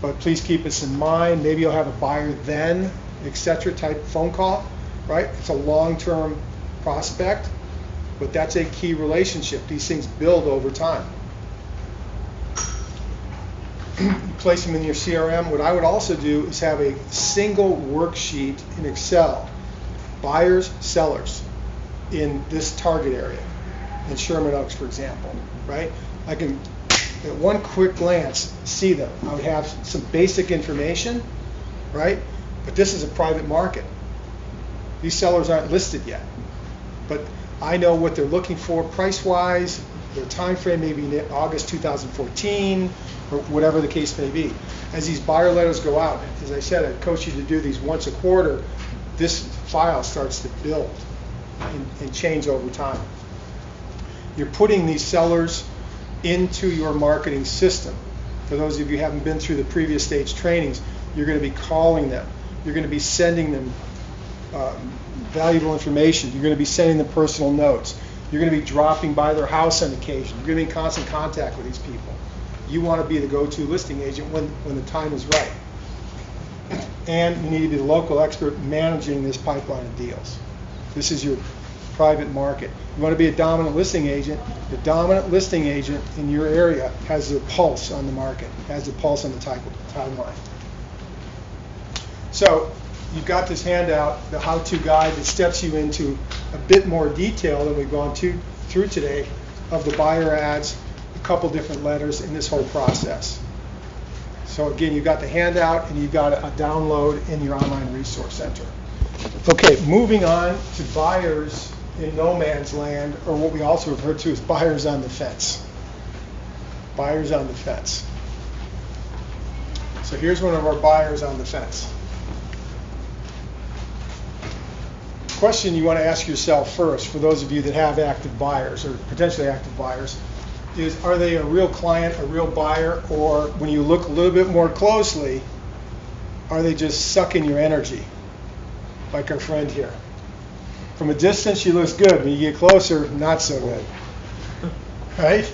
but please keep us in mind. Maybe you'll have a buyer then. etc. type phone call, right? It's a long-term prospect, but that's a key relationship. These things build over time. You place them in your CRM. What I would also do is have a single worksheet in Excel, buyers, sellers, in this target area, in Sherman Oaks, for example, right? I can, at one quick glance, see them. I would have some basic information, right? But this is a private market. These sellers aren't listed yet. But I know what they're looking for price-wise, their time frame may be August 2014, or whatever the case may be. As these buyer letters go out, as I said, I coach you to do these once a quarter, this file starts to build and change over time. You're putting these sellers into your marketing system. For those of you who haven't been through the previous stage trainings, you're going to be calling them. You're going to be sending them valuable information. You're going to be sending them personal notes. You're going to be dropping by their house on occasion. You're going to be in constant contact with these people. You want to be the go-to listing agent when the time is right. And you need to be the local expert managing this pipeline of deals. This is your private market. You want to be a dominant listing agent. The dominant listing agent in your area has their pulse on the market, has the pulse on the timeline. So you've got this handout, the how-to guide that steps you into a bit more detail than we've gone through today of the buyer ads, a couple different letters in this whole process. So again, you've got the handout and you've got a download in your online resource center. Okay, moving on to buyers in no man's land, or what we also refer to as buyers on the fence. Buyers on the fence. So here's one of our buyers on the fence. Question you want to ask yourself first, for those of you that have active buyers or potentially active buyers, is are they a real client, a real buyer, or when you look a little bit more closely, are they just sucking your energy, like our friend here? From a distance, she looks good. When you get closer, not so good. Right?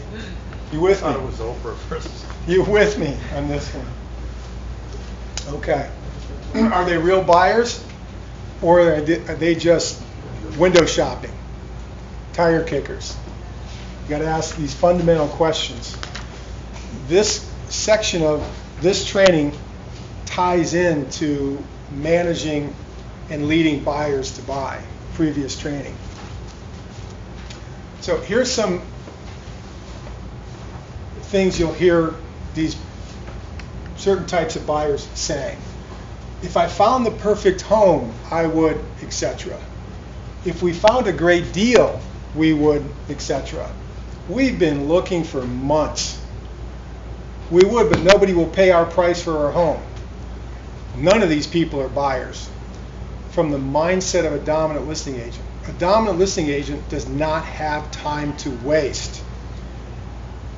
You with me? I thought it was Oprah first. You with me on this one? Okay. Are they real buyers? Or are they just window shopping, tire kickers? You got to ask these fundamental questions. This section of this training ties into managing and leading buyers to buy, previous training. So here's some things you'll hear these certain types of buyers saying. If I found the perfect home, I would, etc. If we found a great deal, we would, etc. We've been looking for months. We would, but nobody will pay our price for our home. None of these people are buyers. From the mindset of a dominant listing agent. A dominant listing agent does not have time to waste.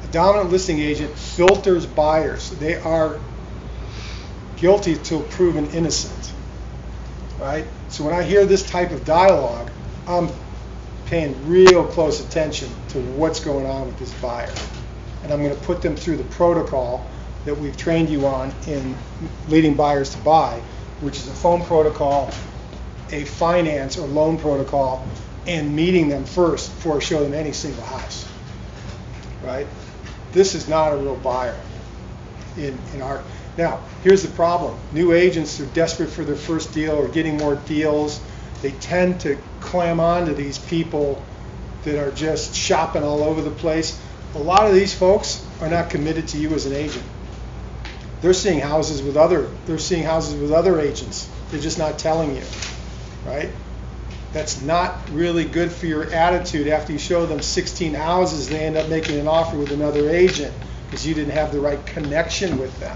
A dominant listing agent filters buyers. They are guilty till proven innocent, right? So when I hear this type of dialogue, I'm paying real close attention to what's going on with this buyer. And I'm going to put them through the protocol that we've trained you on in leading buyers to buy, which is a phone protocol, a finance or loan protocol, and meeting them first before I show them any single house, right? This is not a real buyer in our... Now, here's the problem. New agents are desperate for their first deal or getting more deals. They tend to clam on to these people that are just shopping all over the place. A lot of these folks are not committed to you as an agent. They're seeing houses with other agents. They're just not telling you, right? That's not really good for your attitude after you show them 16 houses, they end up making an offer with another agent because you didn't have the right connection with them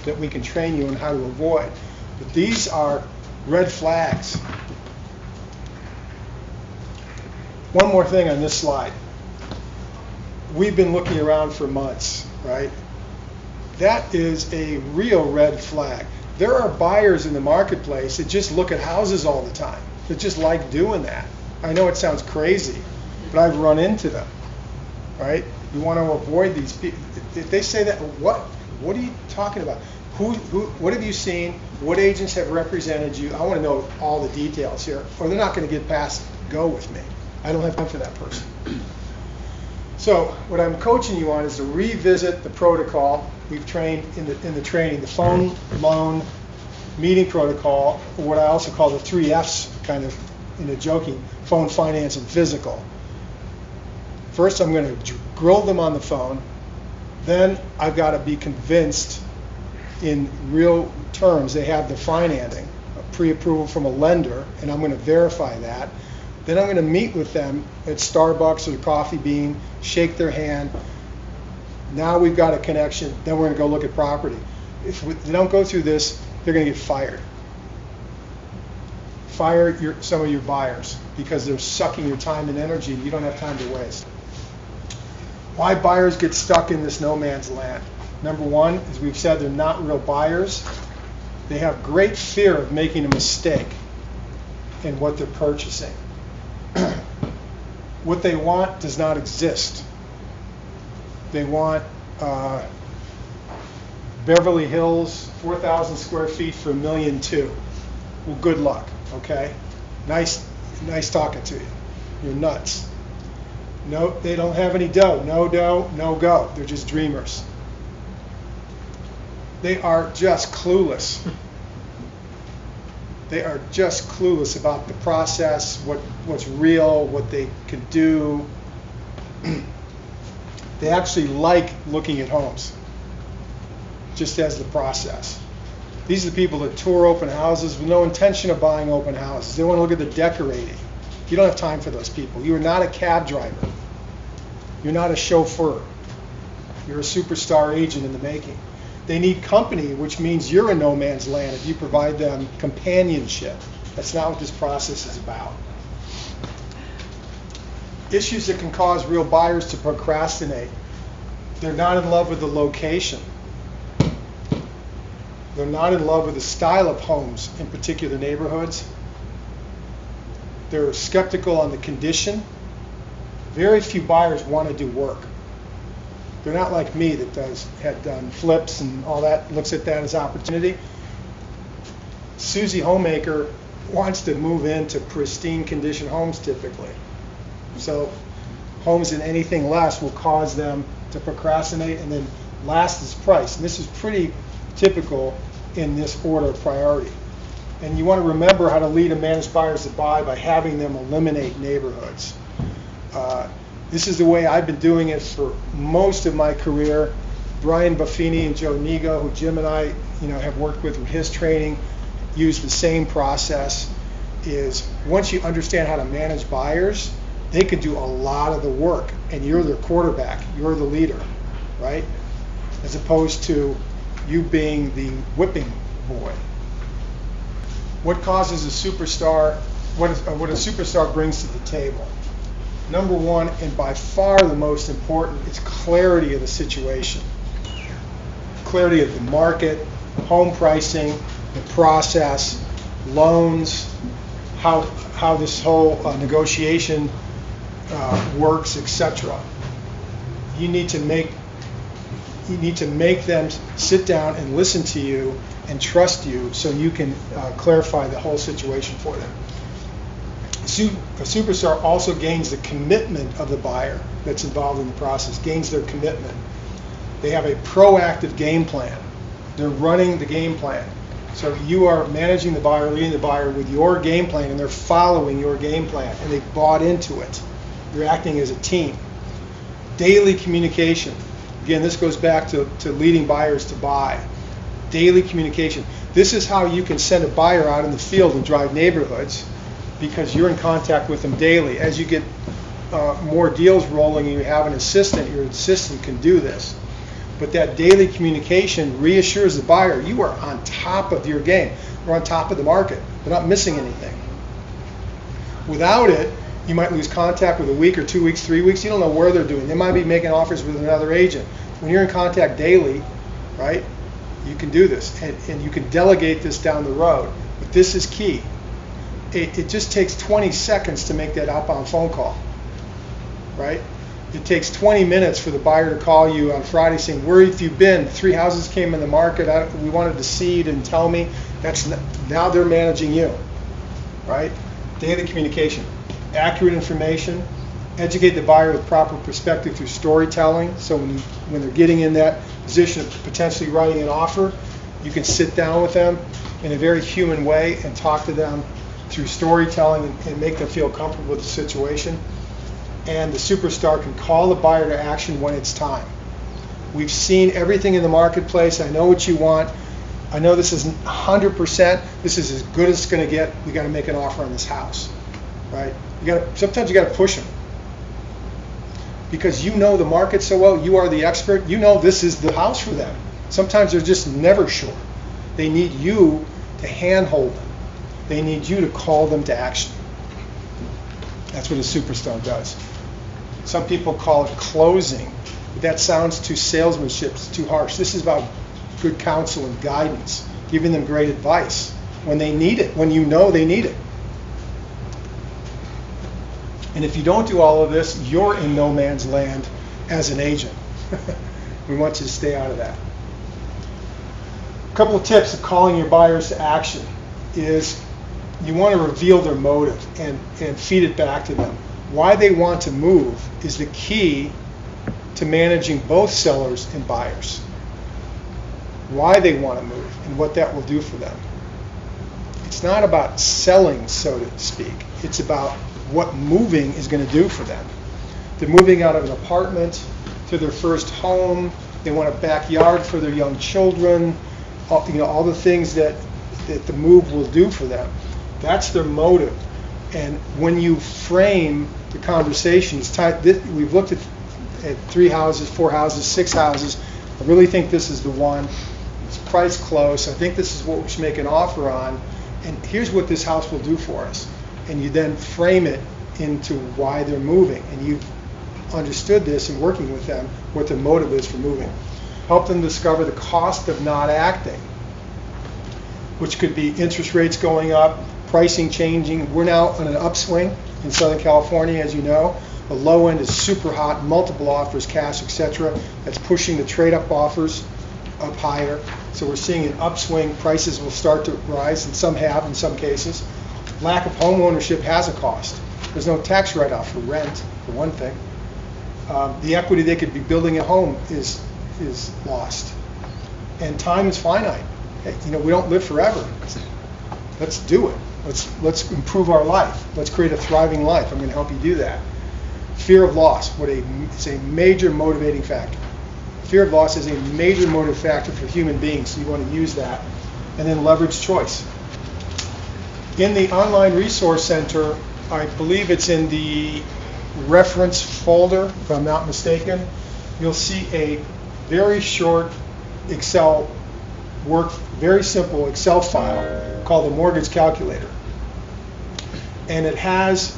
that we can train you on how to avoid. But these are red flags. One more thing on this slide. We've been looking around for months, right? That is a real red flag. There are buyers in the marketplace that just look at houses all the time, that just like doing that. I know it sounds crazy, but I've run into them, right? You want to avoid these people. If they say that, what are you talking about? What have you seen? What agents have represented you? I want to know all the details here, or they're not going to get past go with me. I don't have time for that person. So what I'm coaching you on is to revisit the protocol we've trained in the training, the phone, loan, meeting protocol, or what I also call the 3 Fs, kind of in a joking, phone, finance, and physical. First, I'm going to grill them on the phone. Then I've got to be convinced in real terms they have the financing, pre-approval from a lender, and I'm going to verify that. Then I'm going to meet with them at Starbucks or the Coffee Bean, shake their hand. Now we've got a connection. Then we're going to go look at property. If they don't go through this, they're going to get fired. Fire some of your buyers because they're sucking your time and energy and you don't have time to waste. Why buyers get stuck in this no man's land? Number one, as we've said, they're not real buyers. They have great fear of making a mistake in what they're purchasing. What they want does not exist. They want Beverly Hills, 4,000 square feet for $1.2 million. Well, good luck, okay? Nice talking to you. You're nuts. No, they don't have any dough. No dough, no go. They're just dreamers. They are just clueless. They are just clueless about the process, what's real, what they can do. They actually like looking at homes, just as the process. These are the people that tour open houses with no intention of buying open houses. They want to look at the decorating. You don't have time for those people. You are not a cab driver. You're not a chauffeur. You're a superstar agent in the making. They need company, which means you're in no man's land if you provide them companionship. That's not what this process is about. Issues that can cause real buyers to procrastinate. They're not in love with the location. They're not in love with the style of homes in particular neighborhoods. They're skeptical on the condition. Very few buyers want to do work. They're not like me that had done flips and all that, looks at that as opportunity. Susie Homemaker wants to move into pristine condition homes typically. So homes in anything less will cause them to procrastinate, and then last is price. And this is pretty typical in this order of priority. And you want to remember how to lead and manage buyers to buy by having them eliminate neighborhoods. This is the way I've been doing it for most of my career. Brian Buffini and Joe Nigo, who Jim and I have worked with his training, use the same process. Is once you understand how to manage buyers, they can do a lot of the work, and you're their quarterback, you're the leader, right? As opposed to you being the whipping boy. What causes a superstar, what a superstar brings to the table? Number one, and by far the most important, is clarity of the situation. Clarity of the market, home pricing, the process, loans, how this whole negotiation works, etc. You need to make them sit down and listen to you and trust you so you can clarify the whole situation for them. A superstar also gains the commitment of the buyer that's involved in the process, gains their commitment. They have a proactive game plan. They're running the game plan. So you are managing the buyer, leading the buyer with your game plan, and they're following your game plan, and they've bought into it. You're acting as a team. Daily communication. Again, this goes back to leading buyers to buy. Daily communication. This is how you can send a buyer out in the field and drive neighborhoods, because you're in contact with them daily. As you get more deals rolling and you have an assistant, your assistant can do this. But that daily communication reassures the buyer you are on top of your game. We're on top of the market. We're not missing anything. Without it, you might lose contact with a week or 2 weeks, 3 weeks. You don't know where they're doing. They might be making offers with another agent. When you're in contact daily, right, you can do this. And you can delegate this down the road. But this is key. It just takes 20 seconds to make that outbound phone call, right? It takes 20 minutes for the buyer to call you on Friday saying, where have you been? 3 houses came in the market. We wanted to see it and tell me. Now they're managing you, right? Daily communication, accurate information, educate the buyer with proper perspective through storytelling. So when they're getting in that position of potentially writing an offer, you can sit down with them in a very human way and talk to them through storytelling and make them feel comfortable with the situation. And the superstar can call the buyer to action when it's time. We've seen everything in the marketplace. I know what you want. I know this isn't 100%. This is as good as it's going to get. We got to make an offer on this house, right? Sometimes you got to push them because you know the market so well. You are the expert. You know this is the house for them. Sometimes they're just never sure. They need you to handhold them. They need you to call them to action. That's what a superstar does. Some people call it closing, but that sounds too salesmanship, it's too harsh. This is about good counsel and guidance, giving them great advice when they need it, when you know they need it. And if you don't do all of this, you're in no man's land as an agent. We want you to stay out of that. A couple of tips of calling your buyers to action is you want to reveal their motive and feed it back to them. Why they want to move is the key to managing both sellers and buyers. Why they want to move and what that will do for them. It's not about selling, so to speak. It's about what moving is going to do for them. They're moving out of an apartment to their first home. They want a backyard for their young children. All the things that the move will do for them. That's their motive. And when you frame the conversations, we've looked at 3 houses, 4 houses, 6 houses. I really think this is the one. It's priced close. I think this is what we should make an offer on. And here's what this house will do for us. And you then frame it into why they're moving. And you've understood this in working with them, what their motive is for moving. Help them discover the cost of not acting, which could be interest rates going up, pricing changing. We're now on an upswing in Southern California, as you know. The low end is super hot, multiple offers, cash, etc. That's pushing the trade-up offers up higher. So we're seeing an upswing. Prices will start to rise, and some have in some cases. Lack of home ownership has a cost. There's no tax write-off for rent, for one thing. The equity they could be building at home is lost. And time is finite. We don't live forever. Let's do it. Let's improve our life. Let's create a thriving life. I'm going to help you do that. Fear of loss. It's a major motivating factor. Fear of loss is a major motivating factor for human beings, so you want to use that. And then leverage choice. In the online resource center, I believe it's in the reference folder, if I'm not mistaken, you'll see a very short Excel very simple Excel file called the mortgage calculator. And it has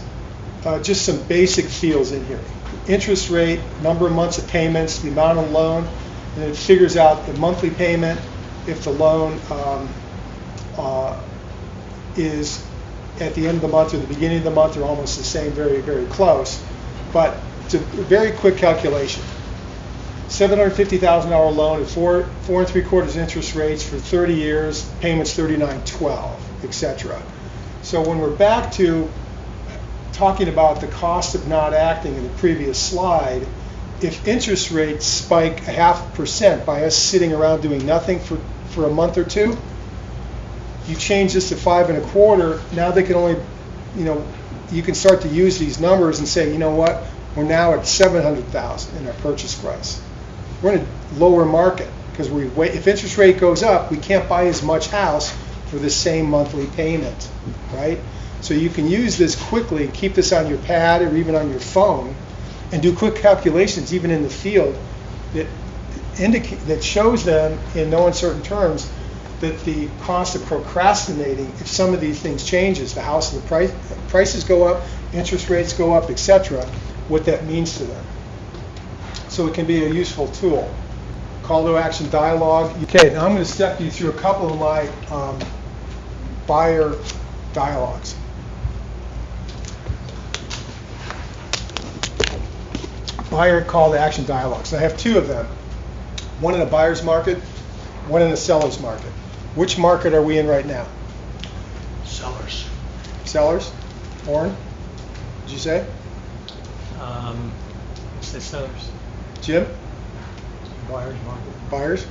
just some basic fields in here. Interest rate, number of months of payments, the amount of loan, and it figures out the monthly payment if the loan is at the end of the month or the beginning of the month, they're almost the same, very, very close. But it's a very quick calculation. $750,000 loan at 4 3/4 interest rates for 30 years, payments $39.12, etc. So when we're back to talking about the cost of not acting in the previous slide, if interest rates spike 0.5% by us sitting around doing nothing for a month or two, you change this to 5 1/4. Now they can only, you can start to use these numbers and say, you know what, we're now at $700,000 in our purchase price. We're in a lower market because if interest rate goes up, we can't buy as much house for the same monthly payment, right? So you can use this quickly, keep this on your pad or even on your phone, and do quick calculations even in the field that shows them in no uncertain terms that the cost of procrastinating, if some of these things changes, the house, the prices go up, interest rates go up, etc., what that means to them. So it can be a useful tool. Call to action dialogue. Okay, now I'm going to step you through a couple of my buyer dialogues. buyer call to action dialogues. I have two of them. One in the buyer's market, one in the seller's market. Which market are we in right now? Sellers. Sellers? Warren? Did you say? Say sellers. Jim? Buyer's market. Buyers?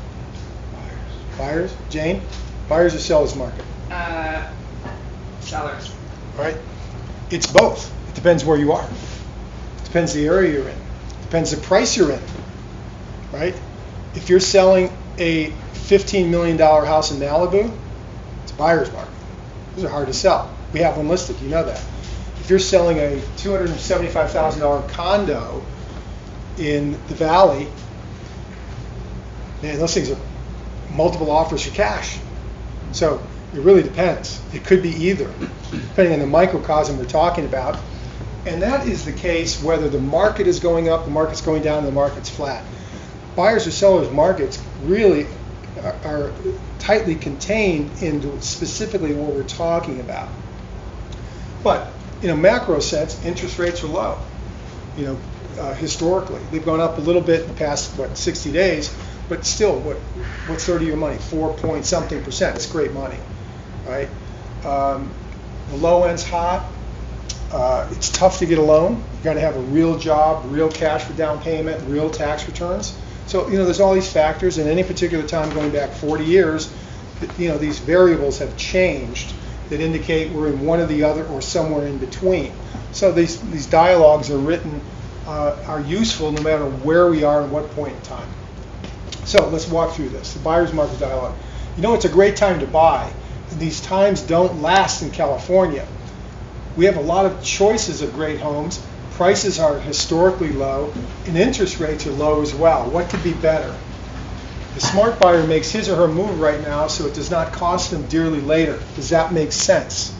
Buyers? Jane? Buyers or sellers market? Sellers. All right? It's both. It depends where you are. It depends the area you're in. It depends the price you're in. Right? If you're selling a $15 million house in Malibu, it's a buyer's market. Those are hard to sell. We have one listed, you know that. If you're selling a $275,000 condo in the Valley, man, those things are multiple offers for cash. So it really depends. It could be either, depending on the microcosm we're talking about. And that is the case whether the market is going up, the market's going down, the market's flat. Buyers or sellers markets really are tightly contained into specifically what we're talking about. But in a macro sense, interest rates are low. Historically, they've gone up a little bit in the past 60 days, but still, what's 30-year money? 4-point-something%. It's great money, right? The low end's hot. It's tough to get a loan. You got to have a real job, real cash for down payment, real tax returns. So there's all these factors. And any particular time going back 40 years, these variables have changed that indicate we're in one or the other or somewhere in between. So these dialogues are written, are useful no matter where we are and what point in time. So let's walk through this. The buyer's market dialogue. It's a great time to buy. And these times don't last in California. We have a lot of choices of great homes. Prices are historically low, and interest rates are low as well. What could be better? The smart buyer makes his or her move right now so it does not cost them dearly later. Does that make sense?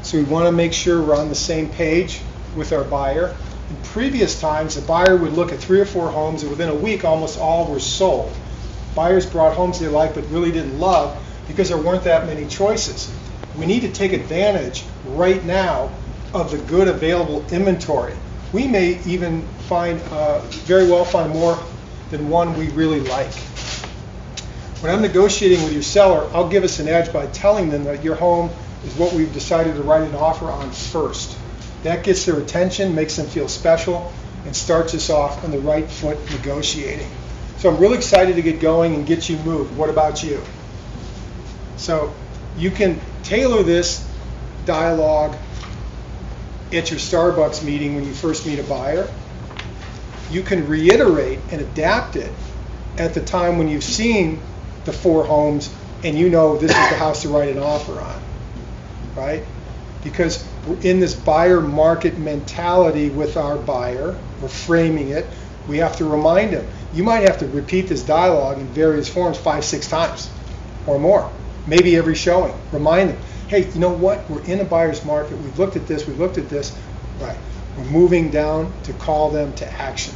So we want to make sure we're on the same page with our buyer. In previous times, the buyer would look at 3 or 4 homes, and within a week, almost all were sold. Buyers brought homes they liked but really didn't love because there weren't that many choices. We need to take advantage right now of the good available inventory. We may even very well find more than one we really like. When I'm negotiating with your seller, I'll give us an edge by telling them that your home is what we've decided to write an offer on first. That gets their attention, makes them feel special, and starts us off on the right foot negotiating. So I'm really excited to get going and get you moved. What about you? So you can tailor this dialogue at your Starbucks meeting when you first meet a buyer. You can reiterate and adapt it at the time when you've seen the 4 homes and you know this is the house to write an offer on, right? Because we're in this buyer market mentality with our buyer. We're framing it. We have to remind them. You might have to repeat this dialogue in various forms 5-6 times or more, maybe every showing. Remind them, hey, you know what? We're in a buyer's market. We've looked at this. We've looked at this. Right. We're moving down to call them to action.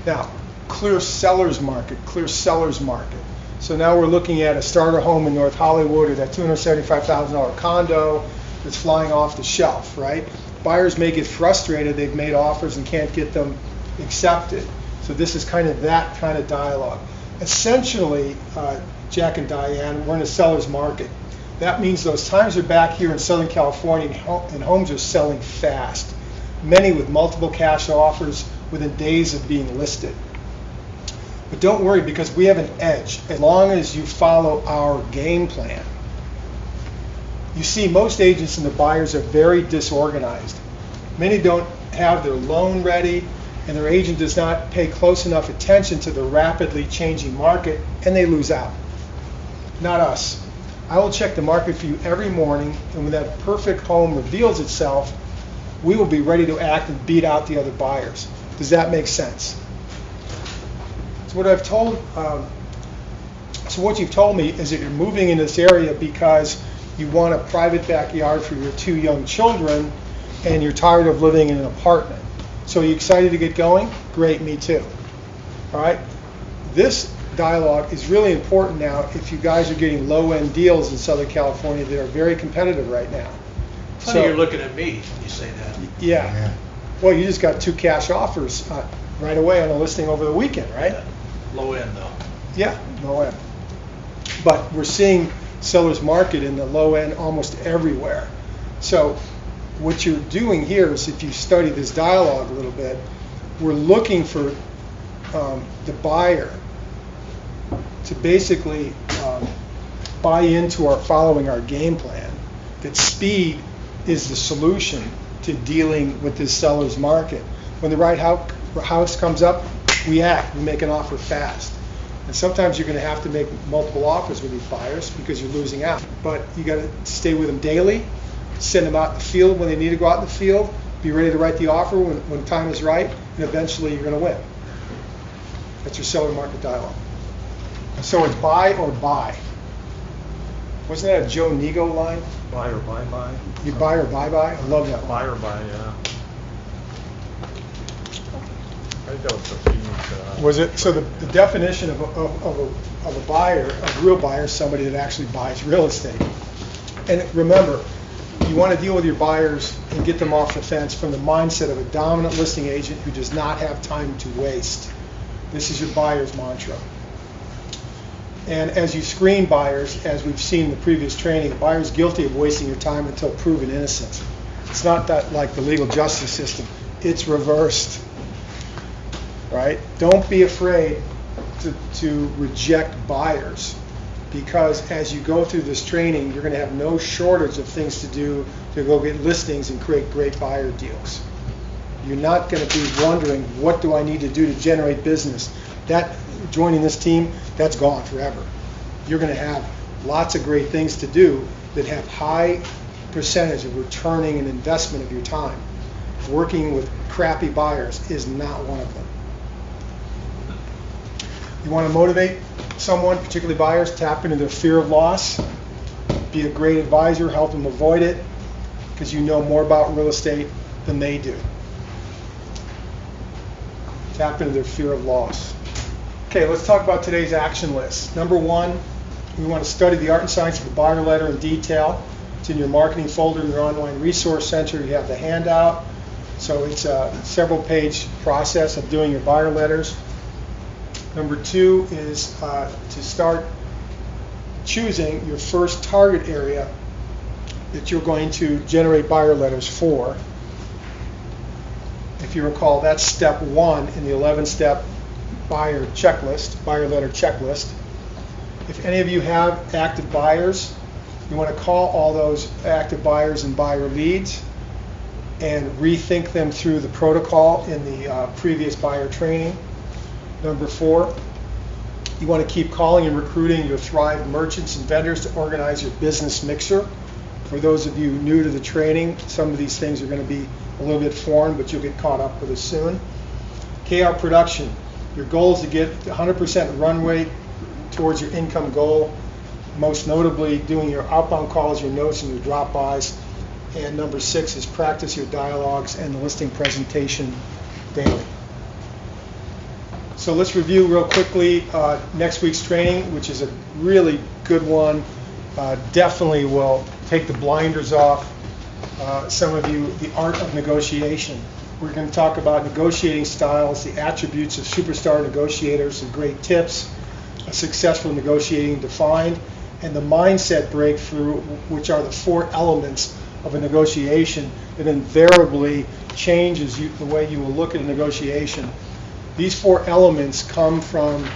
Now, clear seller's market. So now we're looking at a starter home in North Hollywood or that $275,000 condo that's flying off the shelf, right? Buyers may get frustrated. They've made offers and can't get them accepted. So this is kind of that kind of dialogue. Essentially, Jack and Diane, we're in a seller's market. That means those times are back here in Southern California and homes are selling fast. Many with multiple cash offers within days of being listed. But don't worry, because we have an edge as long as you follow our game plan. You see, most agents and the buyers are very disorganized. Many don't have their loan ready, and their agent does not pay close enough attention to the rapidly changing market, and they lose out. Not us. I will check the market for you every morning, and when that perfect home reveals itself, we will be ready to act and beat out the other buyers. Does that make sense? So what you've told me is that you're moving in this area because you want a private backyard for your 2 young children, and you're tired of living in an apartment. So are you excited to get going? Great, me too. All right? This dialogue is really important now if you guys are getting low-end deals in Southern California that are very competitive right now. Funny you're looking at me when you say that. Yeah. Well, you just got 2 cash offers right away on a listing over the weekend, right? Low end though. Yeah, low end. But we're seeing sellers market in the low end almost everywhere. So what you're doing here is, if you study this dialogue a little bit, we're looking for the buyer to basically buy into following our game plan, that speed is the solution to dealing with this seller's market. When the right house comes up, we act, we make an offer fast. And sometimes you're going to have to make multiple offers with these buyers because you're losing out. But you got to stay with them daily, send them out in the field when they need to go out in the field, be ready to write the offer when time is right, and eventually you're going to win. That's your seller market dialogue. So it's buy or buy. Wasn't that a Joe Nego line? Buy or buy. You buy or buy? I love that Buy line. or buy, yeah. I think that was the theme. Was it? So the definition of a buyer, a real buyer, is somebody that actually buys real estate. And remember, you want to deal with your buyers and get them off the fence from the mindset of a dominant listing agent who does not have time to waste. This is your buyer's mantra. And as you screen buyers, as we've seen in the previous training, a buyer's guilty of wasting your time until proven innocent. It's not that like the legal justice system. It's reversed. Right? Don't be afraid to reject buyers, because as you go through this training, you're going to have no shortage of things to do to go get listings and create great buyer deals. You're not going to be wondering, what do I need to do to generate business? That joining this team, that's gone forever. You're going to have lots of great things to do that have high percentage of returning an investment of your time. Working with crappy buyers is not one of them. You want to motivate someone, particularly buyers, tap into their fear of loss. Be a great advisor, help them avoid it, because you know more about real estate than they do. Tap into their fear of loss. Okay, let's talk about today's action list. Number 1, we want to study the art and science of the buyer letter in detail. It's in your marketing folder in your online resource center. You have the handout. So it's a several page process of doing your buyer letters. Number 2 is to start choosing your first target area that you're going to generate buyer letters for. If you recall, that's step 1 in the 11-step buyer letter checklist. If any of you have active buyers, you want to call all those active buyers and buyer leads and rethink them through the protocol in the previous buyer training. Number 4, you want to keep calling and recruiting your Thrive merchants and vendors to organize your business mixer. For those of you new to the training, some of these things are going to be a little bit foreign, but you'll get caught up with us soon. KR production. Your goal is to get 100% run rate towards your income goal, most notably doing your outbound calls, your notes, and your drop-bys. And number 6 is practice your dialogues and the listing presentation daily. So let's review real quickly next week's training, which is a really good one. Definitely will take the blinders off. Some of you, the art of negotiation. We're going to talk about negotiating styles, the attributes of superstar negotiators, some great tips, a successful negotiating defined, and the mindset breakthrough, which are the 4 elements of a negotiation that invariably changes the way you will look at a negotiation. These 4 elements come from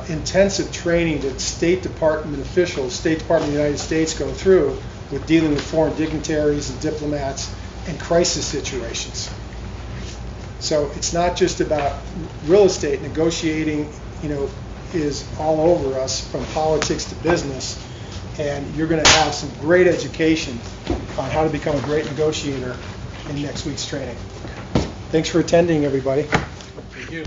intensive training that State Department officials, State Department of the United States go through with dealing with foreign dignitaries and diplomats and crisis situations. So it's not just about real estate. Negotiating, is all over us, from politics to business, and you're going to have some great education on how to become a great negotiator in next week's training. Thanks for attending, everybody. Thank you.